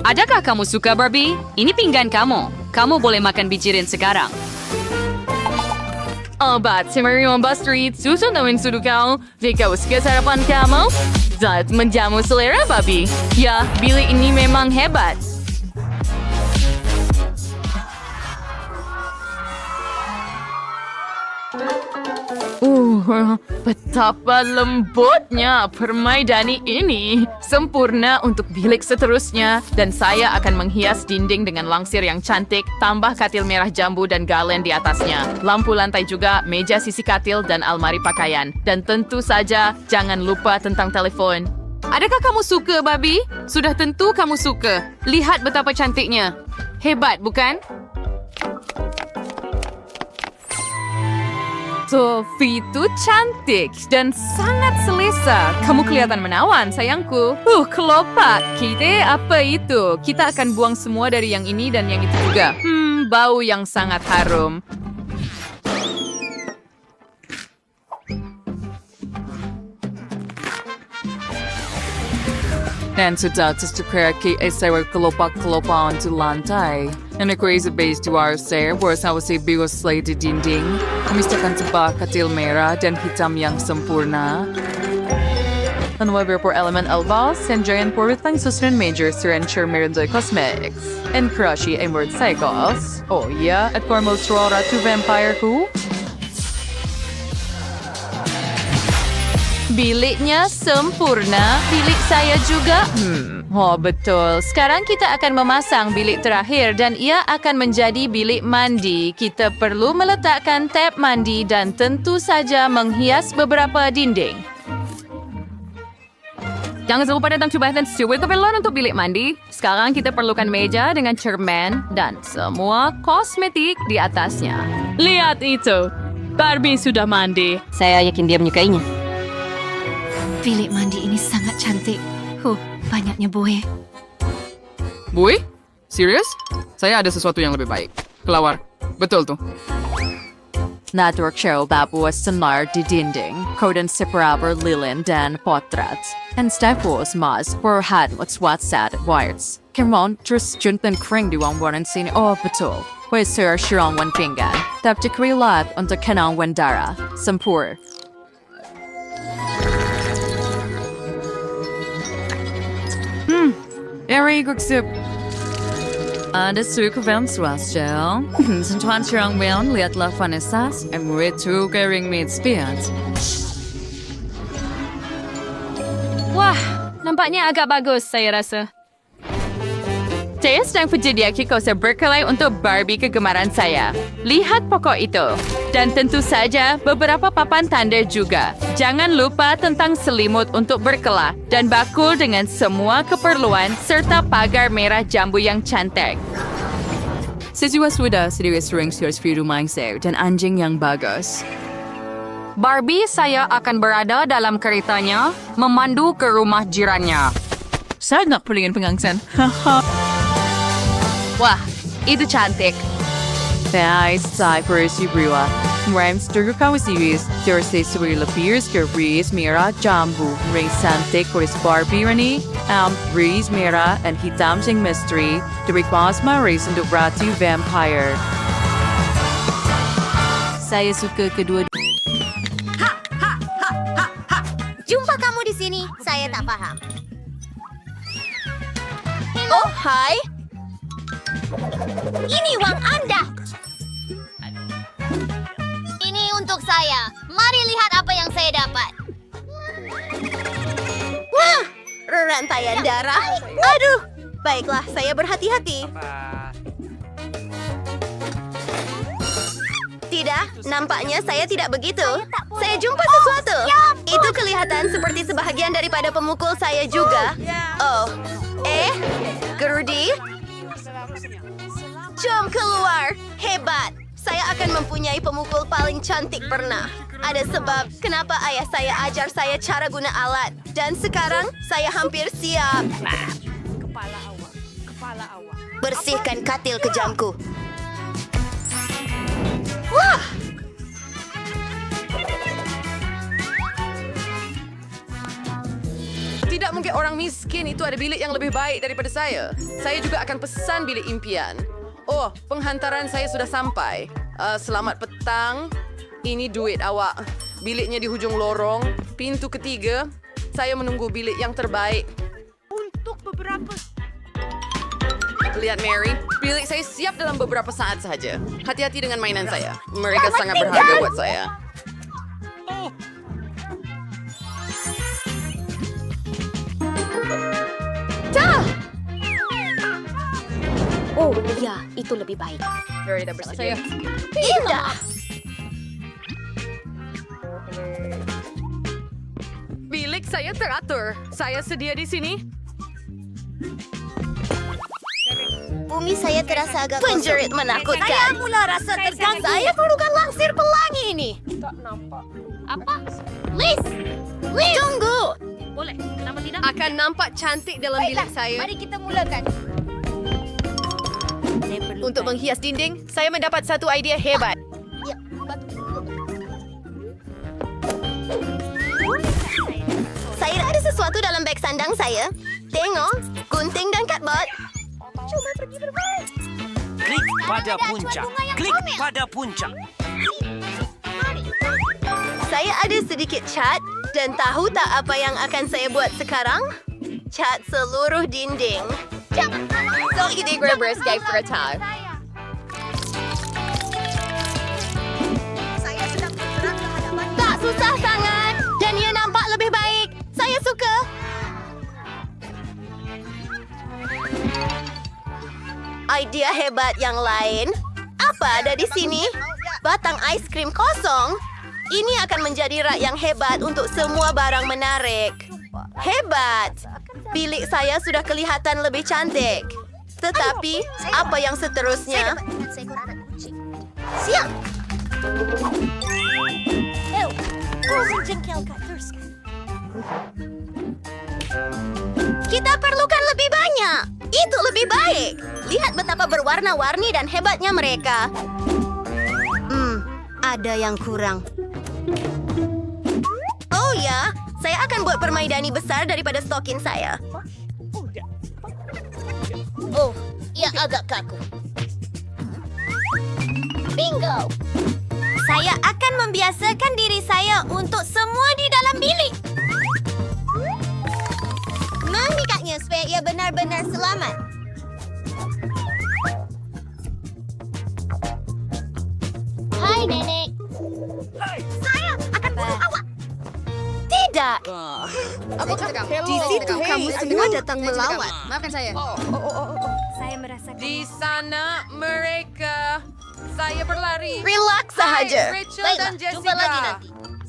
[SPEAKER 18] Adakah kamu suka Barbie? Ini pinggan kamu. Kamu boleh makan bijirin sekarang. Obat Semarion Street, susu namin sudu kau. Jika suka sarapan kamu, zat menjamu selera Barbie. Ya, bilik ini memang hebat. Betapa lembutnya permaidani ini. Sempurna untuk bilik seterusnya. Dan saya akan menghias dinding dengan langsir yang cantik, tambah katil merah jambu dan galen di atasnya. Lampu lantai juga, meja sisi katil dan almari pakaian. Dan tentu saja, jangan lupa tentang telepon. Adakah kamu suka, Barbie? Sudah tentu kamu suka. Lihat betapa cantiknya. Hebat, bukan? Sophie itu cantik dan sangat selesa. Kamu kelihatan menawan, sayangku. Kelopak. Kita apa itu? Kita akan buang semua dari yang ini dan yang itu juga. Bau yang sangat harum.
[SPEAKER 20] Dan sudah terseperki sewa kelopak-kelopakan di lantai. And a crazy base to our stair was how say bigo slate di dinding. Memisahkan sebuah katil merah dan hitam yang sempurna. And whatever for element albas and giant for things sustained major syringe Miranda Cosmetics. And crushy and word cycles. Oh yeah, at foremost Rora to Vampire who?
[SPEAKER 18] Biliknya sempurna. Bilik saya juga. Oh, betul. Sekarang kita akan memasang bilik terakhir dan ia akan menjadi bilik mandi. Kita perlu meletakkan tap mandi dan tentu saja menghias beberapa dinding. Jangan lupa datang coba dan sesuai keperluan untuk bilik mandi. Sekarang kita perlukan meja dengan cermin dan semua kosmetik di atasnya. Lihat itu. Barbie sudah mandi.
[SPEAKER 15] Saya yakin dia menyukainya. Bilik mandi ini sangat cantik. Banyaknya buih.
[SPEAKER 20] Buih? Serius? Saya ada sesuatu yang lebih baik. Kelawar. Betul tuh.
[SPEAKER 18] Network show babuas senar di dinding. Kodan separable lilin dan potret. And staples mas for had what's sad wires. Kemon terus juntan kring di wangwaran sini. Oh, betul. Wais sir shirong wan pinggan. Tapti krilat untuk kenang wandara. Sempur.
[SPEAKER 20] Very good soup. Ada suku vem swastel. Sentuhan sirang meon lihatlah Vanessas and murid tu kering meat spiat.
[SPEAKER 18] Wah, nampaknya agak bagus saya rasa. Saya sedang menyediakan kawasan berkelai untuk Barbie kegemaran saya. Lihat pokok itu. Dan tentu saja beberapa papan tanda juga. Jangan lupa tentang selimut untuk berkelah dan bakul dengan semua keperluan serta pagar merah jambu yang cantik.
[SPEAKER 20] Sesuai sudah sedikit sering serius video mindset dan anjing yang bagus.
[SPEAKER 21] Barbie saya akan berada dalam keretanya memandu ke rumah jirannya.
[SPEAKER 18] Sangat pelingin pengangsan. Wah, itu cantik.
[SPEAKER 20] Nice cypress Ibriwa. Rhymes terkamu series. Thursday Suri Lapirs ke Riz Mira Jambu. Ring Santik Chris Barbie Rani. Riz Mira and Hitam Sing Mystery. Derek Bosma Race untuk Ratu Vampire.
[SPEAKER 18] Saya suka kedua.
[SPEAKER 9] Jumpa kamu di sini. Saya tak paham. Oh, hai. Ini uang Anda. Ini untuk saya. Mari lihat apa yang saya dapat. Wah, rantaian darah. Aduh, baiklah, saya berhati-hati. Tidak, nampaknya saya tidak begitu. Saya jumpa sesuatu. Itu kelihatan seperti sebahagian daripada pemukul saya juga. Oh, Gerudi? Jom keluar. Hebat. Saya akan mempunyai pemukul paling cantik pernah. Ada sebab kenapa ayah saya ajar saya cara guna alat. Dan sekarang saya hampir siap.
[SPEAKER 12] Kepala awak.
[SPEAKER 9] Bersihkan katil kejamku. Wah!
[SPEAKER 1] Tidak mungkin orang miskin itu ada bilik yang lebih baik daripada saya. Saya juga akan pesan bilik impian. Oh, penghantaran saya sudah sampai. Selamat petang. Ini duit awak. Biliknya di hujung lorong. Pintu ketiga. Saya menunggu bilik yang terbaik.
[SPEAKER 12] Untuk beberapa...
[SPEAKER 1] Lihat Mary, bilik saya siap dalam beberapa saat saja. Hati-hati dengan mainan saya. Mereka sangat berharga buat saya.
[SPEAKER 9] Dah! Oh, ya, itu lebih baik.
[SPEAKER 1] Mary tak bersedia.
[SPEAKER 9] Indah!
[SPEAKER 1] Bilik saya teratur. Saya sedia di sini.
[SPEAKER 9] Bumi saya terasa agak penjerit menakutkan.
[SPEAKER 12] Saya mula rasa terganggu.
[SPEAKER 9] Saya perlukan langsir pelangi ini.
[SPEAKER 12] Tak nampak.
[SPEAKER 9] Apa? Liz! Tunggu!
[SPEAKER 12] Boleh, kenapa tidak?
[SPEAKER 1] Akan nampak cantik dalam bilik saya.
[SPEAKER 12] Mari kita mulakan.
[SPEAKER 1] Untuk menghias dinding, saya mendapat satu idea hebat.
[SPEAKER 9] Ya, saya ada sesuatu dalam beg sandang saya. Tengok, gunting dan cardboard. Cuba pergi bermain.
[SPEAKER 17] Klik pada puncak. Klik pada puncak.
[SPEAKER 9] Saya ada sedikit cat dan tahu tak apa yang akan saya buat sekarang? Cat seluruh dinding.
[SPEAKER 1] So, hindi grabbers guy for a time.
[SPEAKER 9] Tak susah sangat dan ia nampak lebih baik. Saya suka. Idea hebat yang lain. Apa ada di sini? Batang ais krim kosong. Ini akan menjadi rak yang hebat untuk semua barang menarik. Hebat! Bilik saya sudah kelihatan lebih cantik. Tetapi, apa yang seterusnya? Siap! Kita perlukan lebih banyak. Itu lebih baik. Lihat betapa berwarna-warni dan hebatnya mereka. Ada yang kurang. Oh ya, saya akan buat permaidani besar daripada stokin saya. Oh, ia agak kaku. Bingo! Saya akan membiasakan diri saya untuk semua di dalam bilik. Mengikatnya supaya ia benar-benar selamat. Hai, Nenek. Saya akan bunuh awak. Tidak. Di situ kamu semua datang melawat.
[SPEAKER 1] Maafkan saya.
[SPEAKER 12] Saya merasa
[SPEAKER 1] Di sana mereka. Saya berlari.
[SPEAKER 9] Relax sahaja.
[SPEAKER 1] Hai, Rachel dan Jessica.
[SPEAKER 9] Jumpa lagi nanti.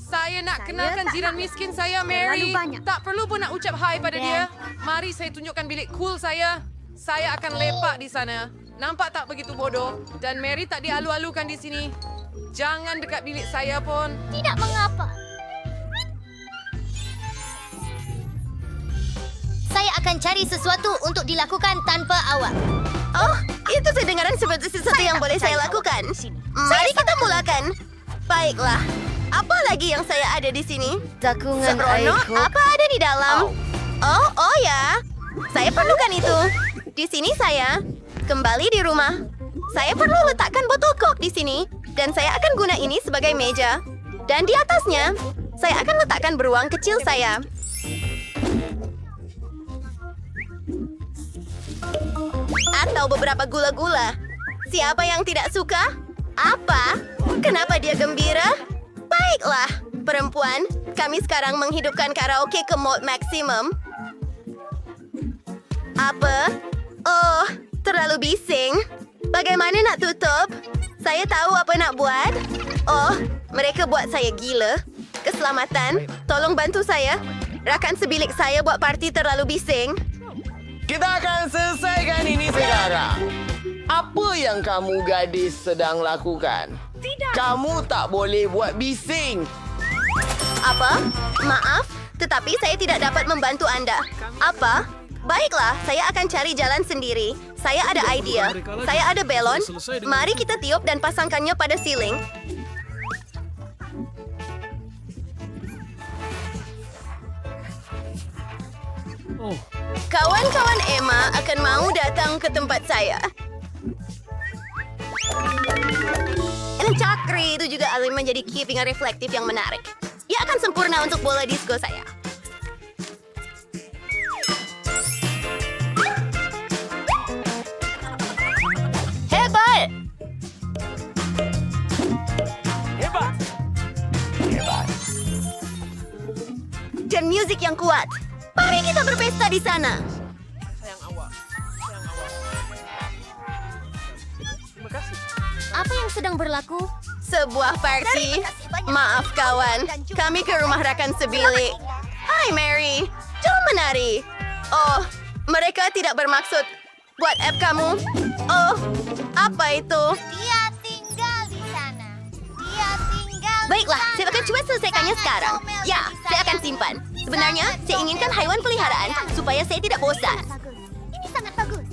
[SPEAKER 1] Saya nak kenalkan jiran miskin saya, Mary. Tak perlu pun nak ucap hai pada dia. Mari saya tunjukkan bilik cool saya. Saya akan lepak di sana. Nampak tak begitu bodoh? Dan Mary tak dialu-alukan di sini. Jangan dekat bilik saya pun.
[SPEAKER 15] Tidak mengapa. Saya akan cari sesuatu untuk dilakukan tanpa awak.
[SPEAKER 9] Oh, itu terdengaran seperti sesuatu yang boleh saya lakukan. Mari kita mulakan. Baiklah. Apa lagi yang saya ada di sini?
[SPEAKER 15] Takungan
[SPEAKER 9] Sembrono, apa ada di dalam? Oh ya. Saya perlukan itu. Di sini saya. Kembali di rumah. Saya perlu letakkan botol kok di sini. Dan saya akan guna ini sebagai meja. Dan di atasnya, saya akan letakkan beruang kecil saya. Atau beberapa gula-gula. Siapa yang tidak suka? Apa? Kenapa dia gembira? Baiklah, perempuan. Kami sekarang menghidupkan karaoke ke mode maksimum. Apa? Oh, terlalu bising. Bagaimana nak tutup? Saya tahu apa nak buat. Oh, mereka buat saya gila. Keselamatan, tolong bantu saya. Rakan sebilik saya buat parti terlalu bising.
[SPEAKER 4] Kita akan selesaikan ini sekarang. Apa yang kamu gadis sedang lakukan?
[SPEAKER 15] Tidak.
[SPEAKER 4] Kamu tak boleh buat bising.
[SPEAKER 9] Apa? Maaf, tetapi saya tidak dapat membantu Anda. Apa? Baiklah, saya akan cari jalan sendiri. Saya ada idea. Saya ada belon. Mari kita tiup dan pasangkannya pada siling. Kawan-kawan Emma akan mau datang ke tempat saya. Dan cakri itu juga akan menjadi keeping reflektif yang menarik. Ia akan sempurna untuk bola disco saya. Hebat!
[SPEAKER 4] Hebat! Hebat!
[SPEAKER 9] Dan musik yang kuat. Mari kita berpesta di sana.
[SPEAKER 15] Apa yang sedang berlaku?
[SPEAKER 9] Sebuah party. Maaf kawan, kami ke rumah rakan sebilik. Hai Mary, jom menari. Oh, mereka tidak bermaksud buat app kamu. Oh, apa itu?
[SPEAKER 15] Dia tinggal di sana. Dia tinggal
[SPEAKER 9] Baiklah, saya akan coba selesaikannya sekarang. Ya, saya akan simpan. Sebenarnya, saya inginkan haiwan peliharaan supaya saya tidak bosan.
[SPEAKER 15] Ini sangat bagus.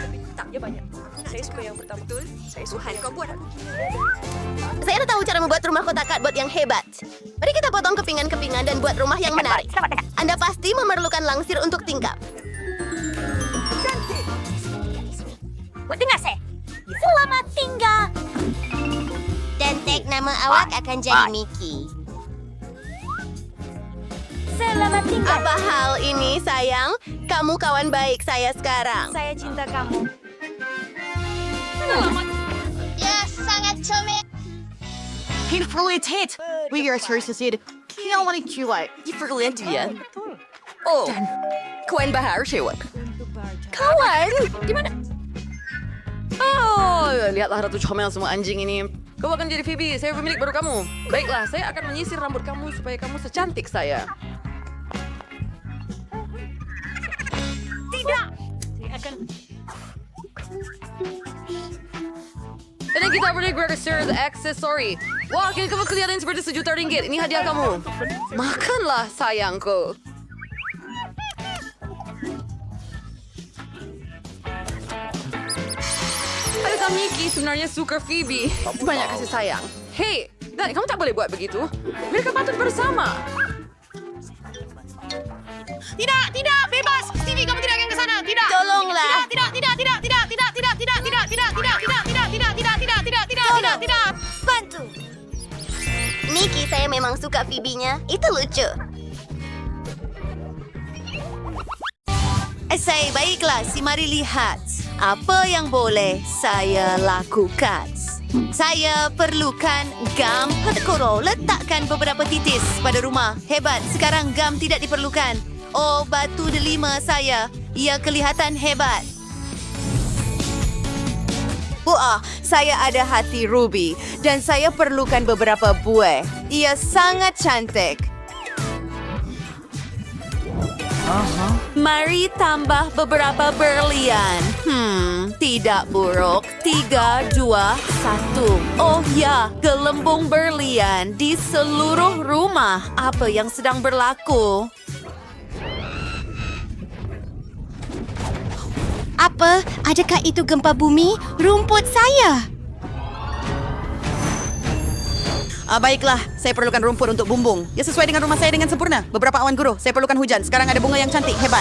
[SPEAKER 8] Letaknya banyak. Saya suka yang pertama. Betul. Saya suka kau buat.
[SPEAKER 9] Saya dah tahu cara membuat rumah kotak cardboard yang hebat. Mari kita potong kepingan-kepingan dan buat rumah yang menarik. Anda pasti memerlukan langsir untuk tingkap.
[SPEAKER 15] Dengar saya. Selamat tinggal.
[SPEAKER 11] Dan tag nama awak akan jadi Mickey.
[SPEAKER 15] Selamat tinggal.
[SPEAKER 9] Apa hal ini, sayang? Kamu kawan baik saya sekarang.
[SPEAKER 15] Saya cinta kamu. Ya, sangat comel.
[SPEAKER 8] Influented. We are associated. Kaya wanita kuat. Influented ya. Oh, kawan bahar cewek. Kawan? Gimana? Oh, lihatlah Ratu Comel semua anjing ini.
[SPEAKER 1] Kau akan jadi Phoebe, saya pemilik baru kamu. Baiklah, saya akan menyisir rambut kamu supaya kamu secantik saya.
[SPEAKER 15] Tidak.
[SPEAKER 1] Saya akan... Dan kita boleh register the accessory. Wah, kini kamu kelihatan seperti RM1 juta. Ini hadiah kamu. Makanlah, sayangku. Adakah Mickey sebenarnya suka Phoebe? Banyak kasih sayang. Hei, Dan, kamu tak boleh buat begitu. Mereka patut bersama.
[SPEAKER 2] Tidak, tidak, bebas. Stevie, kamu tidak akan ke sana. Tidak.
[SPEAKER 9] Tolonglah.
[SPEAKER 2] Tidak.
[SPEAKER 9] Bantu. Nikki, saya memang suka Phoebe-nya. Itu lucu. Saya baiklah, si mari lihat. Apa yang boleh saya lakukan? Saya perlukan gam. Hatakoro, letakkan beberapa titis pada rumah. Hebat, sekarang gam tidak diperlukan. Oh, batu delima saya. Ia kelihatan hebat. Wah, saya ada hati ruby dan saya perlukan beberapa buah. Ia sangat cantik.
[SPEAKER 8] Mari tambah beberapa berlian. Tidak buruk. 3, 2, 1. Oh ya, gelembung berlian di seluruh rumah. Apa yang sedang berlaku?
[SPEAKER 9] Apa? Adakah itu gempa bumi? Rumput saya!
[SPEAKER 8] Baiklah, saya perlukan rumput untuk bumbung. Ya, sesuai dengan rumah saya dengan sempurna. Beberapa awan guruh, saya perlukan hujan. Sekarang ada bunga yang cantik, hebat.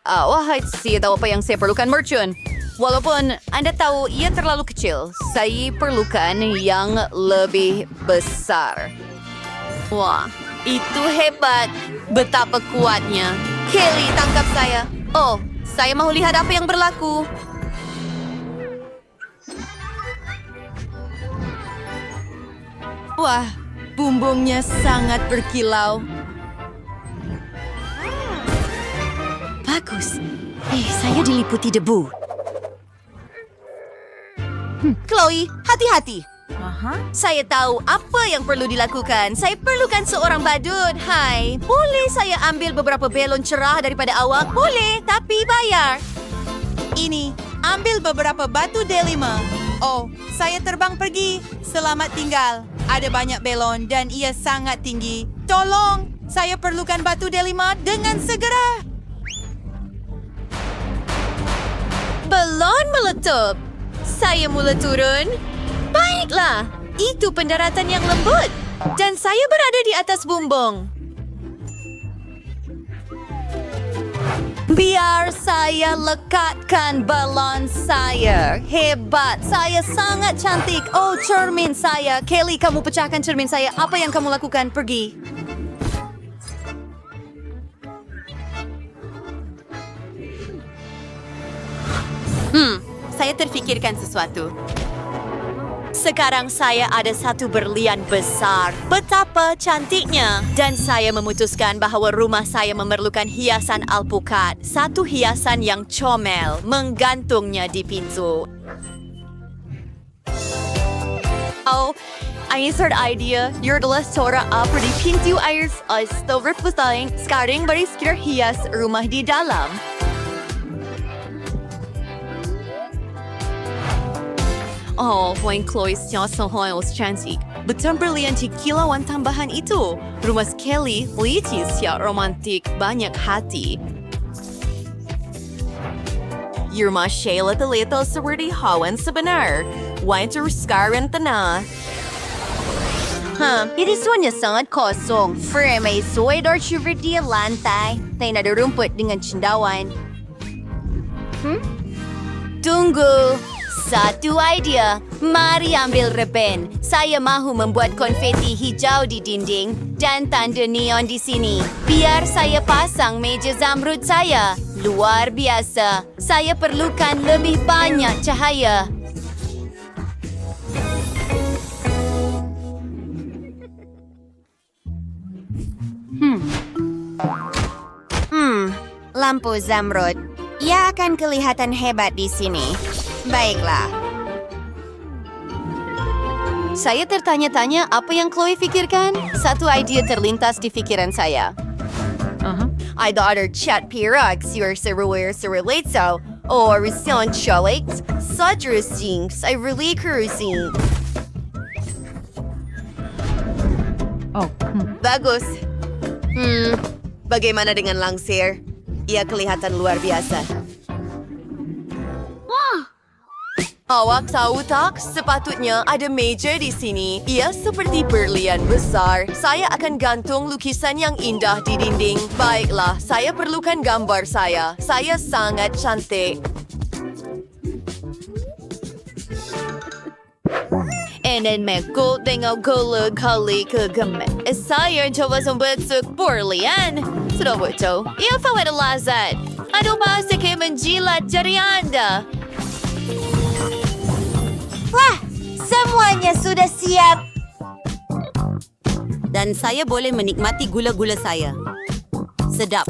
[SPEAKER 8] Wahai, saya tahu apa yang saya perlukan, merchant. Walaupun Anda tahu ia terlalu kecil, saya perlukan yang lebih besar. Wah, itu hebat. Betapa kuatnya. Kelly, tangkap saya. Oh, saya mau lihat apa yang berlaku. Wah, bumbungnya sangat berkilau.
[SPEAKER 9] Bagus. Saya diliputi debu.
[SPEAKER 8] Chloe, hati-hati. Saya tahu apa yang perlu dilakukan. Saya perlukan seorang badut. Hai, boleh saya ambil beberapa belon cerah daripada awak? Boleh, tapi bayar. Ini, ambil beberapa batu D5. Oh, saya terbang pergi. Selamat tinggal. Ada banyak belon dan ia sangat tinggi. Tolong, saya perlukan batu D5 dengan segera. Belon meletup. Saya mula turun. Baiklah, itu pendaratan yang lembut. Dan saya berada di atas bumbung. Biar saya lekatkan balon saya. Hebat, saya sangat cantik. Oh, cermin saya. Kelly, kamu pecahkan cermin saya. Apa yang kamu lakukan? Pergi. Saya terfikirkan sesuatu. Sekarang saya ada satu berlian besar. Betapa cantiknya. Dan saya memutuskan bahawa rumah saya memerlukan hiasan alpukat. Satu hiasan yang comel, menggantungnya di pintu. Oh, insert idea. You're adalah seorang apa di pintu air. Stover pusing. Sekarang beri sekitar hias rumah di dalam. Oh, Wayne Chloe sangat cantik. Betul berlianti kilauan tambahan itu. Rumah Kelly, litis ya romantik, banyak hati. Rumah Sheila terlihat seperti hawan sebenar. Wayne terus sekarang tenang.
[SPEAKER 9] Ini suanya sangat kosong. Frame ay suway darchiver di lantai. Tayo na rumput dengan cendawan. Tunggu. Satu idea. Mari ambil reben. Saya mahu membuat konfeti hijau di dinding dan tanda neon di sini. Biar saya pasang meja zamrud saya. Luar biasa. Saya perlukan lebih banyak cahaya. Lampu zamrud. Ia akan kelihatan hebat di sini. Baiklah. Saya tertanya-tanya apa yang Chloe fikirkan. Satu idea terlintas di pikiran saya. I daughter chat pirak siur seruir serulitso. Oh, rusion cholik. Sadrusing. I really cruising.
[SPEAKER 20] Oh.
[SPEAKER 8] Bagus. Bagaimana dengan langsir? Ia kelihatan luar biasa. Awak tahu tak, sepatutnya ada meja di sini. Ia seperti berlian besar. Saya akan gantung lukisan yang indah di dinding. Baiklah, saya perlukan gambar saya. Saya sangat cantik. Enen meko tengok gula kali kegemet. Saya coba membentuk berlian. Sudah betul. Ia fawad lazat. Aduh, bahasa kayak menjilat jari Anda.
[SPEAKER 9] Wah, semuanya sudah siap.
[SPEAKER 8] Dan saya boleh menikmati gula-gula saya. Sedap.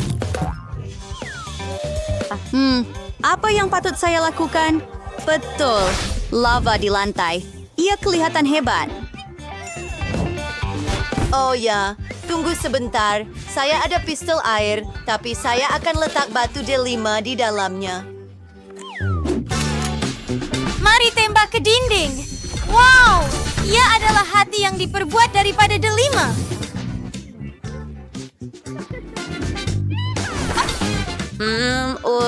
[SPEAKER 3] Apa yang patut saya lakukan? Betul, lava di lantai. Ia kelihatan hebat.
[SPEAKER 9] Oh ya, tunggu sebentar. Saya ada pistol air, tapi saya akan letak batu delima di dalamnya.
[SPEAKER 11] Mari tembak ke dinding. Wow, ia adalah hati yang diperbuat daripada delima.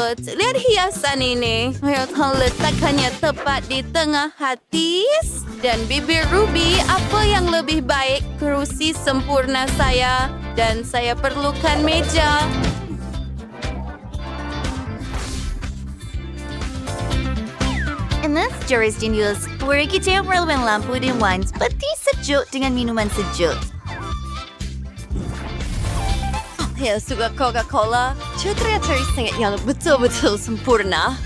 [SPEAKER 1] Lihat hiasan ini. Letakkannya tepat di tengah hati dan bibir Ruby. Apa yang lebih baik? Kerusi sempurna saya dan saya perlukan meja.
[SPEAKER 11] In this jurisdiction, mari kita memerlukan lampu dan wine seperti sejuk dengan minuman sejuk.
[SPEAKER 1] Saya suka Coca-Cola. Ternyata sangat yang betul-betul sempurna.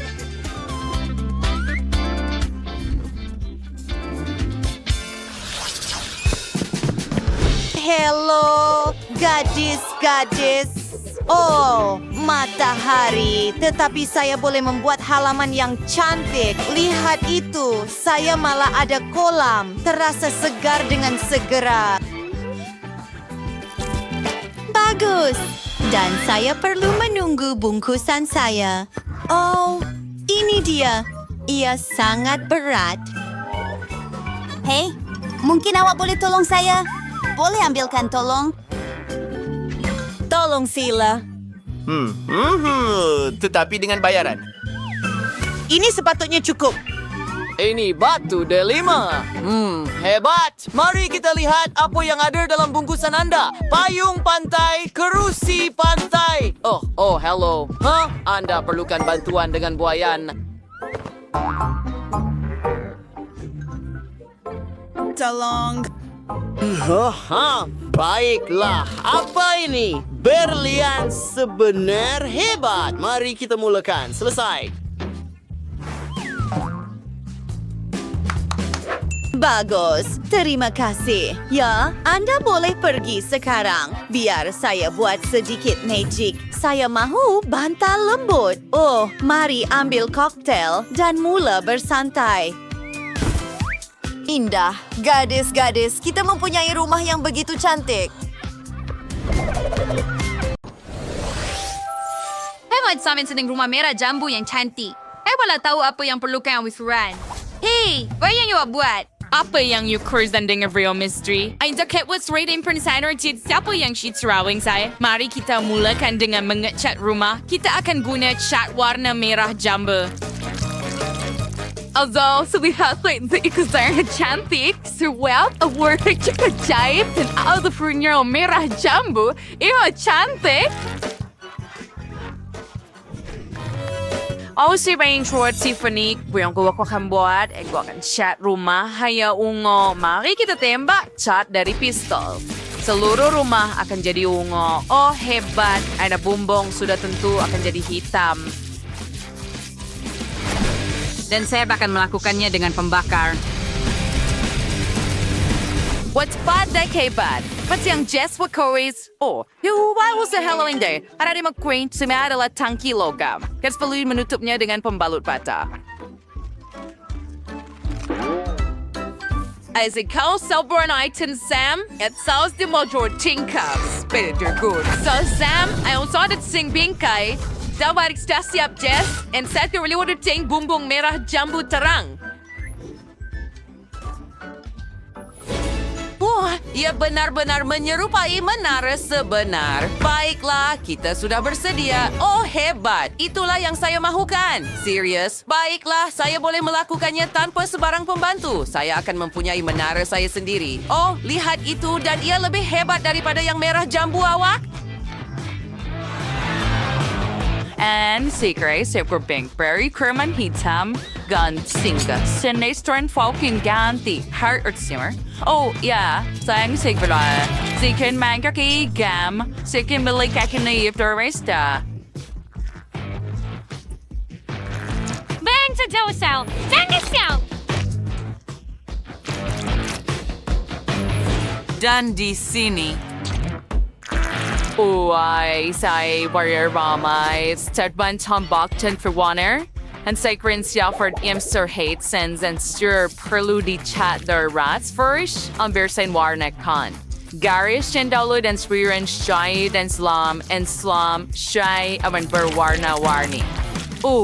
[SPEAKER 9] Hello, gadis-gadis. Oh, matahari. Tetapi saya boleh membuat halaman yang cantik. Lihat itu, saya malah ada kolam. Terasa segar dengan segera.
[SPEAKER 3] Bagus. Dan saya perlu menunggu bungkusan saya. Oh, ini dia. Ia sangat berat.
[SPEAKER 11] Hei, mungkin awak boleh tolong saya? Boleh ambilkan tolong?
[SPEAKER 9] Tolong sila.
[SPEAKER 4] Tetapi dengan bayaran.
[SPEAKER 5] Ini sepatutnya cukup. Ini batu delima. Hebat. Mari kita lihat apa yang ada dalam bungkusan anda. Payung pantai, kerusi pantai. Oh, hello. Anda perlukan bantuan dengan buayan.
[SPEAKER 9] Tolong.
[SPEAKER 5] Baiklah. Apa ini? Berlian sebenar hebat. Mari kita mulakan. Selesai.
[SPEAKER 9] Bagus, terima kasih. Ya, Anda boleh pergi sekarang. Biar saya buat sedikit magic. Saya mahu bantal lembut. Oh, mari ambil koktail dan mula bersantai. Indah, gadis-gadis, kita mempunyai rumah yang begitu cantik.
[SPEAKER 19] Hemat Samin sedang rumah merah jambu yang cantik. Malah tahu apa yang perlukan wisuran. Hei, apa yang you buat?
[SPEAKER 18] Apa yang you kursan dengan Real Mystery? Anda Catwatch rating pernisahan Jid siapa yang sheet serawing saya? Mari kita mulakan dengan mengecat rumah. Kita akan guna cat warna merah jambu. Although, terlihat ikut cantik, serwet, warna cukup ajaib dan ada punya merah jambu. Ia cantik. Oh, si Rain Short Tiffany, yang gua akan buat, gua akan cat rumah hanya ungu. Mari kita tembak cat dari pistol. Seluruh rumah akan jadi ungu. Oh, hebat. Ada bumbung sudah tentu akan jadi hitam.
[SPEAKER 3] Dan saya akan melakukannya dengan pembakar.
[SPEAKER 18] What's bad that hebat? Pati yang Jess Wakoris? Oh, why was the Halloween day? Ada di McQueen, semua adalah tangki logam. Kita perlu menutupnya dengan pembalut bata. As a kau Selborne item Sam, it sells the motor tingkas. Better good. So Sam, I also had sing bingkai. Dapat siap Jess, and saya really want to ting bumbung merah jambu terang. Wah, ia benar-benar menyerupai menara sebenar. Baiklah, kita sudah bersedia. Oh, hebat. Itulah yang saya mahukan. Serius? Baiklah, saya boleh melakukannya tanpa sebarang pembantu. Saya akan mempunyai menara saya sendiri. Oh, lihat itu dan ia lebih hebat daripada yang merah jambu awak. And secret super pink berry kerman hitam gansinga senestron falcon ganti heart simmer. Oh yeah, sayang sigla. Sikin manga ki gam, sikin balik akin na iftar resta.
[SPEAKER 12] Bang sa Josel! Dangasel!
[SPEAKER 18] Dan di sini.
[SPEAKER 20] Saya beramai Stadban tambak dan perwarna. Dan saya keren siapa yang serhate sen dan perlu dicat darat first ambil sen warna kan. Garis dan dahulu dan swiran syai dan Islam syai aman berwarna-warni.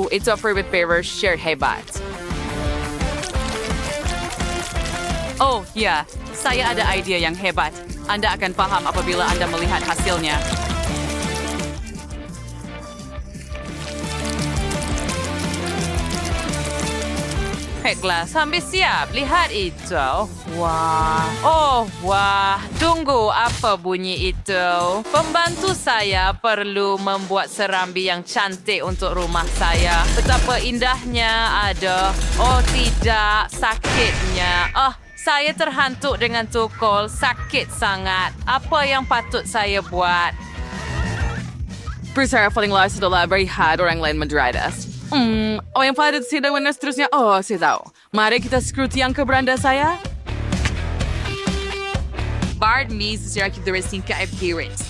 [SPEAKER 20] Itu favorite share hebat.
[SPEAKER 18] Ya, saya ada idea yang hebat. Anda akan paham apabila Anda melihat hasilnya. Baiklah, sampai siap. Lihat itu. Wah. Tunggu, apa bunyi itu? Pembantu saya perlu membuat serambi yang cantik untuk rumah saya. Betapa indahnya ada. Tidak, sakitnya. Saya terhantuk dengan tukul. Sakit sangat. Apa yang patut saya buat?
[SPEAKER 20] Saya paling last adalah melihat orang lain menderita. Yang pada tidak benar seterusnya. Saya tahu. Mari kita skruti yang ke beranda saya.
[SPEAKER 18] Barbie secara kita resingka appearance.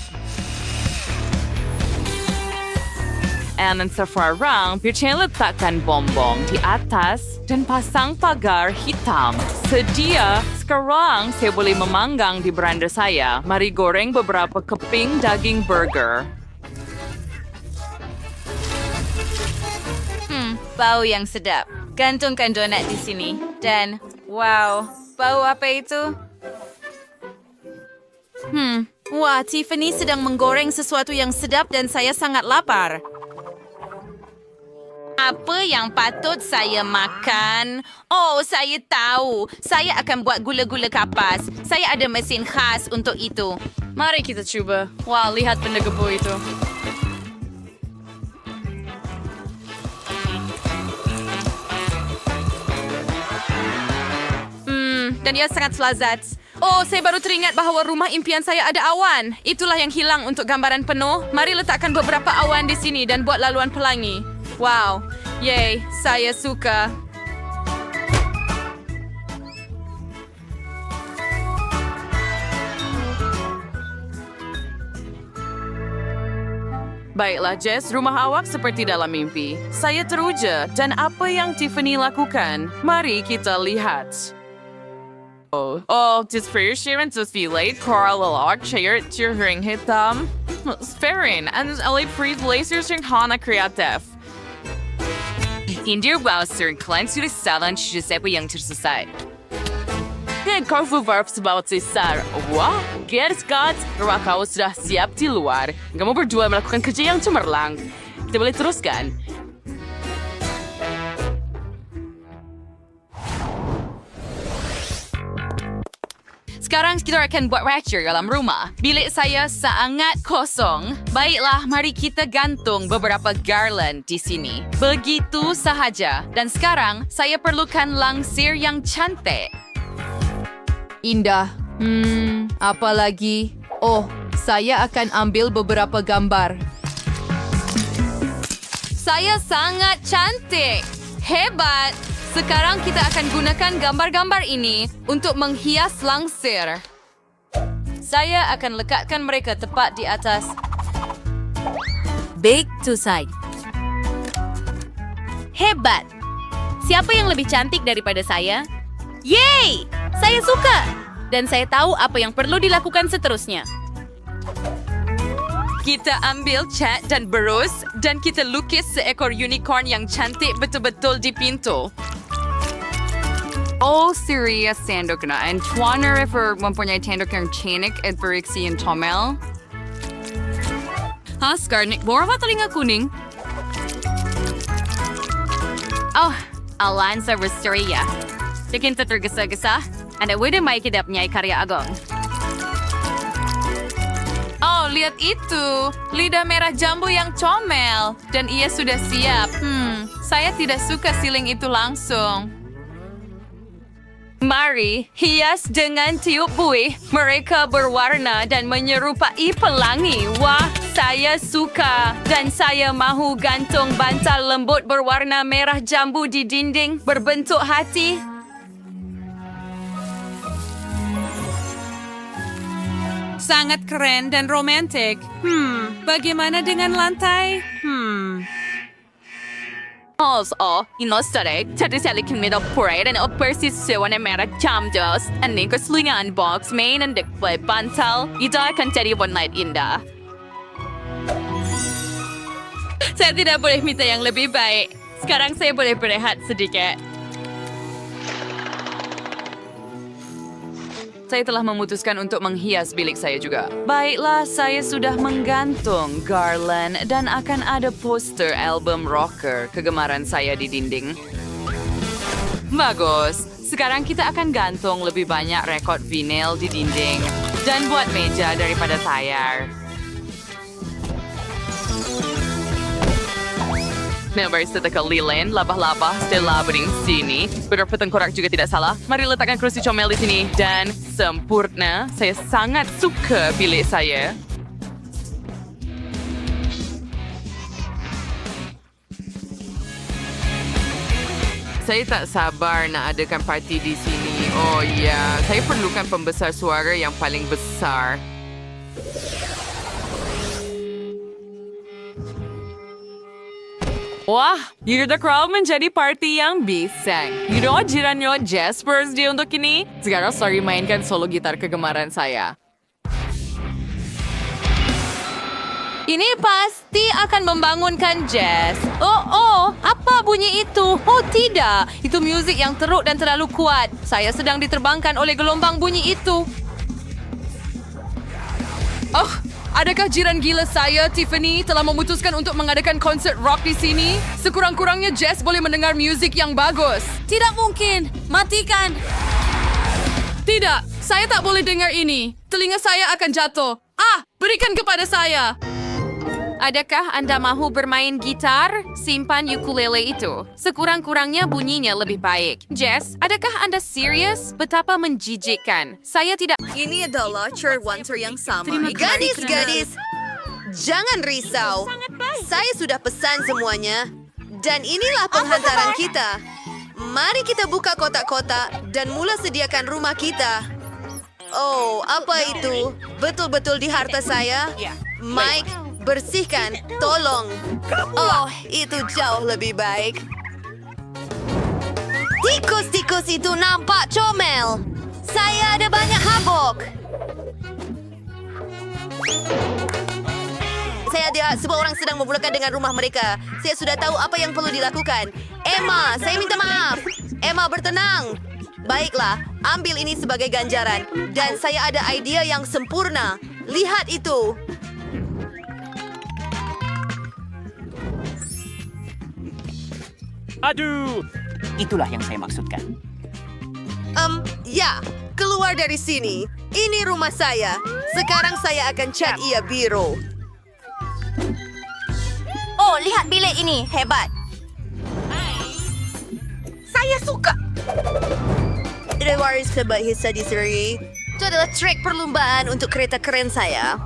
[SPEAKER 20] Dan sekarang, percaya letakkan bombong di atas dan pasang pagar hitam. Sedia, sekarang saya boleh memanggang di beranda saya. Mari goreng beberapa keping daging burger.
[SPEAKER 19] Bau yang sedap. Gantungkan donat di sini. Dan, wow, bau apa itu? Wah, Tiffany sedang menggoreng sesuatu yang sedap dan saya sangat lapar. Apa yang patut saya makan? Saya tahu. Saya akan buat gula-gula kapas. Saya ada mesin khas untuk itu.
[SPEAKER 18] Mari kita cuba. Wah, lihat benda gebu itu.
[SPEAKER 1] Dan ia sangat lezat. Saya baru teringat bahawa rumah impian saya ada awan. Itulah yang hilang untuk gambaran penuh. Mari letakkan beberapa awan di sini dan buat laluan pelangi. Wow. Yay, saya suka.
[SPEAKER 18] Baiklah, Jess, rumah awak seperti dalam mimpi. Saya teruja dan apa yang Tiffany lakukan? Mari kita lihat. Just for your sharing to feel late, Coral Lalak, chair, ring hitam. Sferin, and elite free lasers yang hana kreatif.
[SPEAKER 19] Hindi browser kalian sudah salah siapa yang tersesat.
[SPEAKER 20] Kau verb sebab sesar. Wah, guys, rumah kau sudah siap di luar. Kamu berdua melakukan kerja yang cemerlang. Kita boleh teruskan.
[SPEAKER 18] Sekarang kita akan buat reaction dalam rumah. Bilik saya sangat kosong. Baiklah, mari kita gantung beberapa garland di sini. Begitu sahaja. Dan sekarang, saya perlukan langsir yang cantik.
[SPEAKER 1] Indah. Apa lagi? Saya akan ambil beberapa gambar. Saya sangat cantik. Hebat. Sekarang kita akan gunakan gambar-gambar ini untuk menghias langsir. Saya akan lekatkan mereka tepat di atas.
[SPEAKER 3] Bake to side.
[SPEAKER 6] Hebat. Siapa yang lebih cantik daripada saya? Yeay! Saya suka. Dan saya tahu apa yang perlu dilakukan seterusnya.
[SPEAKER 18] Kita ambil cat dan berus dan kita lukis seekor unicorn yang cantik betul-betul di pintu.
[SPEAKER 20] Serius tanduk na. And Tuana refer mempunyai tanduk yang cantik at beriksi yang tomel.
[SPEAKER 18] Skarnik, bawa telinga kuning?
[SPEAKER 19] Alan sa Wisteria. Bikin tergesa-gesa. Anda udah may kidapnya karya agong.
[SPEAKER 18] Lihat itu. Lidah merah jambu yang comel. Dan ia sudah siap. Saya tidak suka siling itu langsung. Mari hias dengan tiup buih. Mereka berwarna dan menyerupai pelangi. Wah, saya suka. Dan saya mahu gantung bantal lembut berwarna merah jambu di dinding berbentuk hati. sangat keren dan romantik. Bagaimana dengan lantai? Inostarek, tadi saya lihat media pray dan operasi sewarna merah camdos. Ini keselingan box main dan display bantal. Itu akan jadi one night indah. Saya tidak boleh minta yang lebih baik. Sekarang saya boleh berehat sedikit. Saya telah memutuskan untuk menghias bilik saya juga. Baiklah, saya sudah menggantung garland dan akan ada poster album rocker kegemaran saya di dinding. Bagus. Sekarang kita akan gantung lebih banyak rekod vinyl di dinding dan buat meja daripada tayar. Members tentakel lilin, laba-laba, stella bening sini. Beberapa tengkorak juga tidak salah. Mari letakkan kerusi comel di sini. Dan sempurna. Saya sangat suka bilik saya. Saya tak sabar nak adakan parti di sini. Oh ya, saya perlukan pembesar suara yang paling besar. Wah, Year the Crowd menjadi party yang bising. You know, jirannya Jaspers dia untuk ini. Sekarang sorry mainkan solo gitar kegemaran saya. Ini pasti akan membangunkan Jazz. Oh, apa bunyi itu? Oh tidak, itu musik yang teruk dan terlalu kuat. Saya sedang diterbangkan oleh gelombang bunyi itu. Oh, adakah jiran gila saya, Tiffany, telah memutuskan untuk mengadakan konsert rock di sini? Sekurang-kurangnya Jess boleh mendengar musik yang bagus.
[SPEAKER 6] Tidak mungkin. Matikan. Tidak, saya tak boleh dengar ini. Telinga saya akan jatuh. Berikan kepada saya.
[SPEAKER 18] Adakah Anda mahu bermain gitar? Simpan ukulele itu. Sekurang-kurangnya bunyinya lebih baik. Jess, adakah Anda serius? Betapa menjijikkan. Saya tidak...
[SPEAKER 8] Ini adalah Charwanter yang sama.
[SPEAKER 9] Gadis-gadis, jangan risau. Saya sudah pesan semuanya. Dan inilah penghantaran kita. Mari kita buka kotak-kotak dan mula sediakan rumah kita. Oh, apa itu? Betul-betul di harta saya? Mike, bersihkan, tolong. Oh, itu jauh lebih baik. Tikus-tikus itu nampak comel. Saya ada banyak habuk. Saya lihat sebuah orang sedang memulakan dengan rumah mereka. Saya sudah tahu apa yang perlu dilakukan. Emma, saya minta maaf. Emma, bertenang. Baiklah, ambil ini sebagai ganjaran. Dan saya ada idea yang sempurna. Lihat itu.
[SPEAKER 13] Aduh, itulah yang saya maksudkan.
[SPEAKER 9] Ya, keluar dari sini. Ini rumah saya. Sekarang saya akan cat ia biru.
[SPEAKER 11] Oh, lihat bilik ini. Hebat.
[SPEAKER 9] Saya suka. Rewaris sebagai sadisari. Itu adalah trek perlombaan untuk kereta keren saya.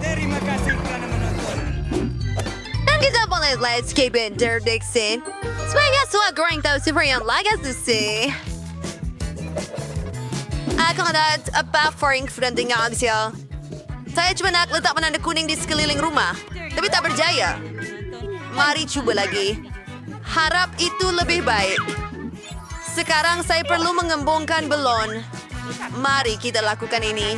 [SPEAKER 17] Terima kasih kerana menonton.
[SPEAKER 9] Dan kita boleh landscape interdiksi. Sebagai suara goreng tahu seperti yang lagas tu sih. Aku ada apa foring friend dengan Axel. Saya cuma nak letak penanda kuning di sekeliling rumah. Tapi tak berjaya. Mari cuba lagi. Harap itu lebih baik. Sekarang saya perlu mengembungkan belon. Mari kita lakukan ini.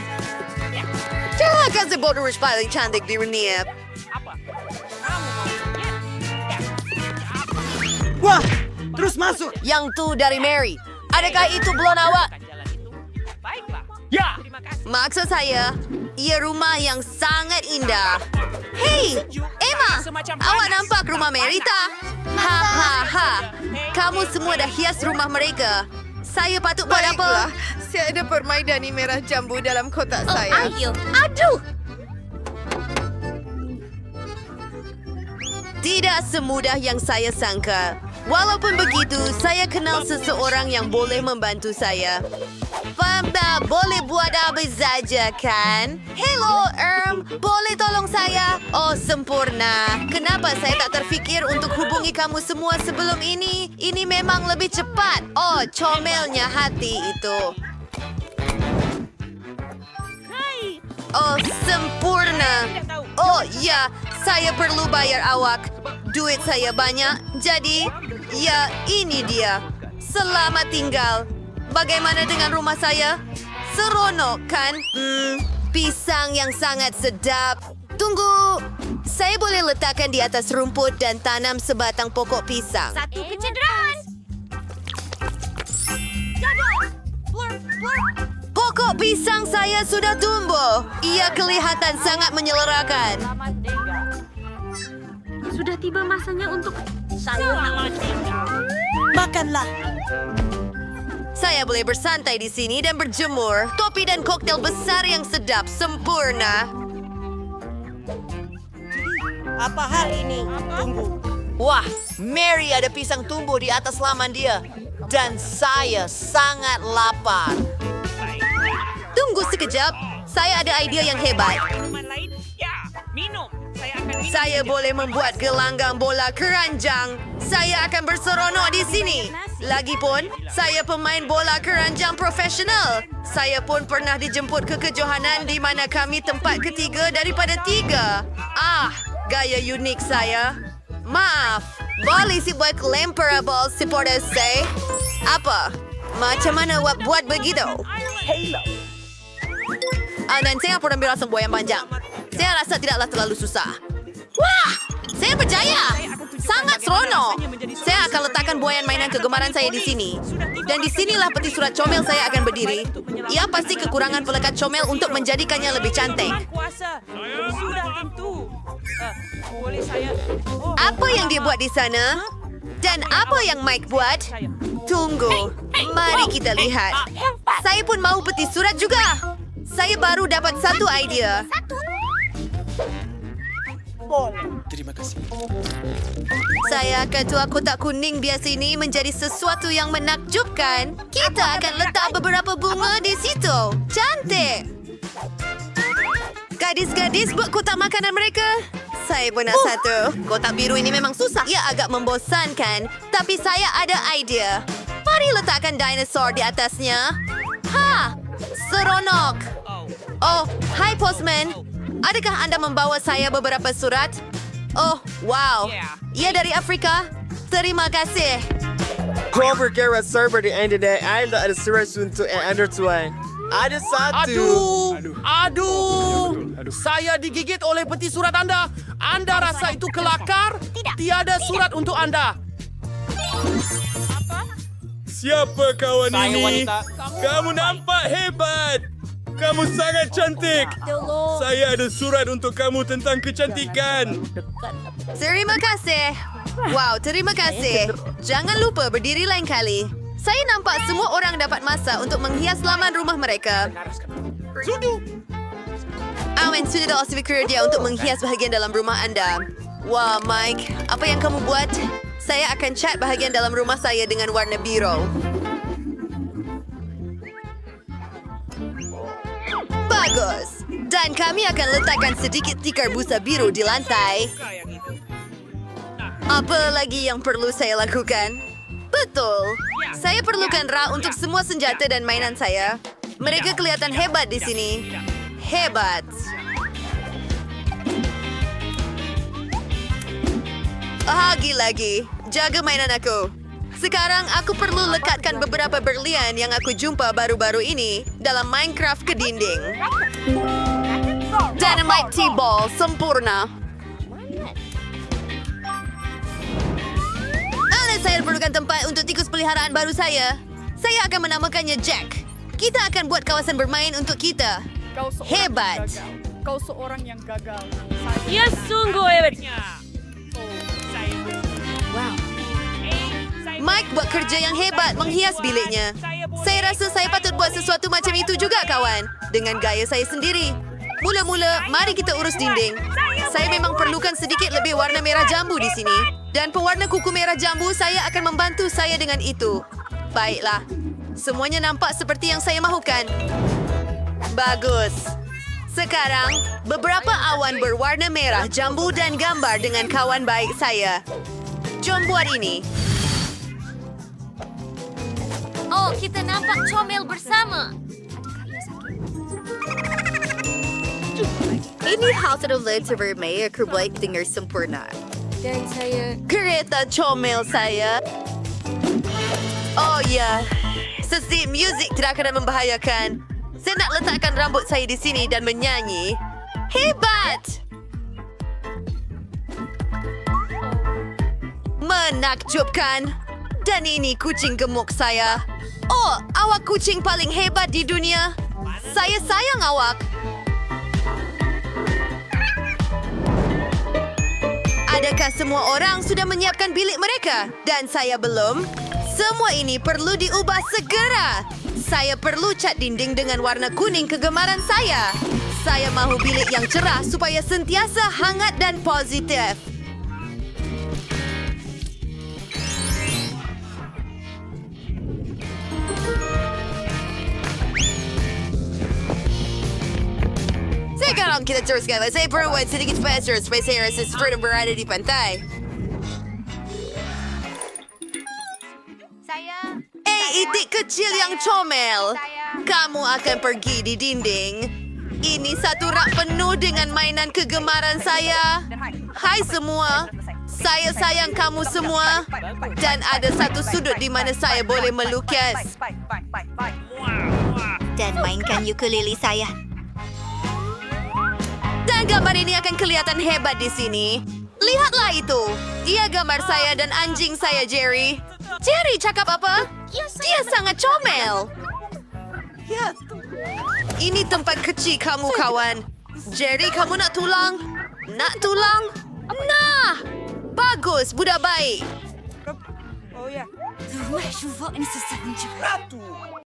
[SPEAKER 9] Jangan kasih bodoh paling cantik di dunia.
[SPEAKER 17] Wah, terus masuk.
[SPEAKER 9] Yang tu dari Mary. Adakah itu belon awak?
[SPEAKER 13] Ya.
[SPEAKER 9] Maksud saya, ia rumah yang sangat indah. Hei, Emma, awak nampak rumah Mary tak? Ha. Kamu semua dah hias rumah mereka. Saya patut buat apa?
[SPEAKER 16] Saya ada permaidani merah jambu dalam kotak saya.
[SPEAKER 9] Aduh! Tidak semudah yang saya sangka. Walaupun begitu, saya kenal seseorang yang boleh membantu saya. Panda, boleh buat apa saja kan? Hello, boleh tolong saya? Oh, sempurna. Kenapa saya tak terfikir untuk hubungi kamu semua sebelum ini? Ini memang lebih cepat. Oh, comelnya hati itu.
[SPEAKER 8] Sempurna. Oh, ya. Saya perlu bayar awak. Duit saya banyak. Jadi, ya ini dia. Selamat tinggal. Bagaimana dengan rumah saya? Seronok, kan? Pisang yang sangat sedap. Tunggu. Saya boleh letakkan di atas rumput dan tanam sebatang pokok pisang.
[SPEAKER 11] Satu kecederaan.
[SPEAKER 8] Pokok pisang saya sudah tumbuh. Ia kelihatan sangat menyelerakan.
[SPEAKER 12] Sudah tiba masanya untuk
[SPEAKER 8] Makanlah. Saya boleh bersantai di sini dan berjemur. Topi dan koktail besar yang sedap. Sempurna.
[SPEAKER 5] Apa hal ini? Tunggu. Wah, Mary ada pisang tumbuh di atas laman dia. Dan saya sangat lapar.
[SPEAKER 8] Tunggu sekejap. Saya ada idea yang hebat. Saya boleh membuat gelanggang bola keranjang. Saya akan berseronok di sini. Lagipun, saya pemain bola keranjang profesional. Saya pun pernah dijemput ke kejohanan di mana kami tempat ketiga daripada 3. Gaya unik saya. Maaf, boleh si buat lemperable supporters say? Apa? Macam mana awak buat begitu? Dan saya pun ambil rasa buah yang panjang. Saya rasa tidaklah terlalu susah. Wah! Saya berjaya! Sangat seronok! Saya akan letakkan buayan mainan kegemaran saya di sini. Dan di sinilah peti surat comel saya akan berdiri. Ia pasti kekurangan pelekat comel untuk menjadikannya lebih cantik. Apa yang dia buat di sana? Dan apa yang Mike buat? Tunggu. Mari kita lihat. Saya pun mahu peti surat juga. Saya baru dapat satu idea.
[SPEAKER 4] Terima kasih.
[SPEAKER 8] Saya akan tuak kotak kuning biasa ini menjadi sesuatu yang menakjubkan. Kita akan letak beberapa bunga di situ. Cantik! Gadis-gadis buat kotak makanan mereka. Saya pun nak satu. Kotak biru ini memang susah. Ia agak membosankan. Tapi saya ada idea. Mari letakkan dinosaur di atasnya. Seronok! Oh, hai postman. Adakah anda membawa saya beberapa surat? Oh, wow. Ia dari Afrika. Terima kasih.
[SPEAKER 4] Clover Gara server di internet ada surat untuk Anda tuan. Ada satu.
[SPEAKER 7] Aduh! Saya digigit oleh peti surat Anda. Anda rasa itu kelakar? Tiada surat untuk Anda. Siapa kawan ini? Kamu nampak hebat. Kamu sangat cantik. Saya ada surat untuk kamu tentang kecantikan.
[SPEAKER 8] Terima kasih. Wow, terima kasih. Jangan lupa berdiri lain kali. Saya nampak semua orang dapat masa untuk menghias laman rumah mereka. Awen sudah dah fikir dia untuk menghias bahagian dalam rumah anda. Wah, Mike, apa yang kamu buat? Saya akan cat bahagian dalam rumah saya dengan warna biru. Bagus. Dan kami akan letakkan sedikit tikar busa biru di lantai. Apa lagi yang perlu saya lakukan? Betul. Saya perlukan Ra untuk semua senjata dan mainan saya. Mereka kelihatan hebat di sini. Hebat. Lagi. Jaga mainan aku. Sekarang aku perlu lekatkan beberapa berlian yang aku jumpa baru-baru ini dalam Minecraft ke dinding. Dynamite T-ball sempurna. Saya perlukan tempat untuk tikus peliharaan baru saya. Saya akan menamakannya Jack. Kita akan buat kawasan bermain untuk kita. Hebat.
[SPEAKER 12] Kau seorang yang gagal.
[SPEAKER 18] Ya sungguh hebatnya.
[SPEAKER 8] Wow. Mike buat kerja yang hebat menghias biliknya. Saya rasa saya patut buat sesuatu macam itu juga, kawan. Dengan gaya saya sendiri. Mula-mula, mari kita urus dinding. Saya memang perlukan sedikit lebih warna merah jambu di sini. Dan pewarna kuku merah jambu saya akan membantu saya dengan itu. Baiklah. Semuanya nampak seperti yang saya mahukan. Bagus. Sekarang, beberapa awan berwarna merah jambu dan gambar dengan kawan baik saya. Jom buat ini.
[SPEAKER 11] Oh, kita nampak comel bersama.
[SPEAKER 9] Ini hal terlalu bermain terbaik dengan sempurna.
[SPEAKER 6] Dan saya...
[SPEAKER 8] Kereta comel saya. Oh ya, sesi muzik tidak akan membahayakan. Saya nak letakkan rambut saya di sini dan menyanyi. Hebat! Menakjubkan. Dan ini kucing gemuk saya. Oh, awak kucing paling hebat di dunia. Saya sayang awak. Adakah semua orang sudah menyiapkan bilik mereka? Dan saya belum? Semua ini perlu diubah segera. Saya perlu cat dinding dengan warna kuning kegemaran saya. Saya mahu bilik yang cerah supaya sentiasa hangat dan positif. Sekarang kita teruskan. Saya perlu buat sedikit faster supaya saya rasa seperti berada di pantai. Itik kecil yang comel. Kamu akan pergi di dinding. Ini satu rak penuh dengan mainan kegemaran saya. Hai semua. Saya sayang kamu semua. Dan ada satu sudut di mana saya boleh melukis.
[SPEAKER 9] Dan mainkan ukulele saya.
[SPEAKER 8] Dan gambar ini akan kelihatan hebat di sini. Lihatlah itu. Dia gambar saya dan anjing saya, Jerry. Jerry cakap apa? Dia sangat comel. Ini tempat kecil kamu, kawan. Jerry, kamu nak tulang? Nak tulang? Nah! Bagus, budak baik.
[SPEAKER 12] Oh ya.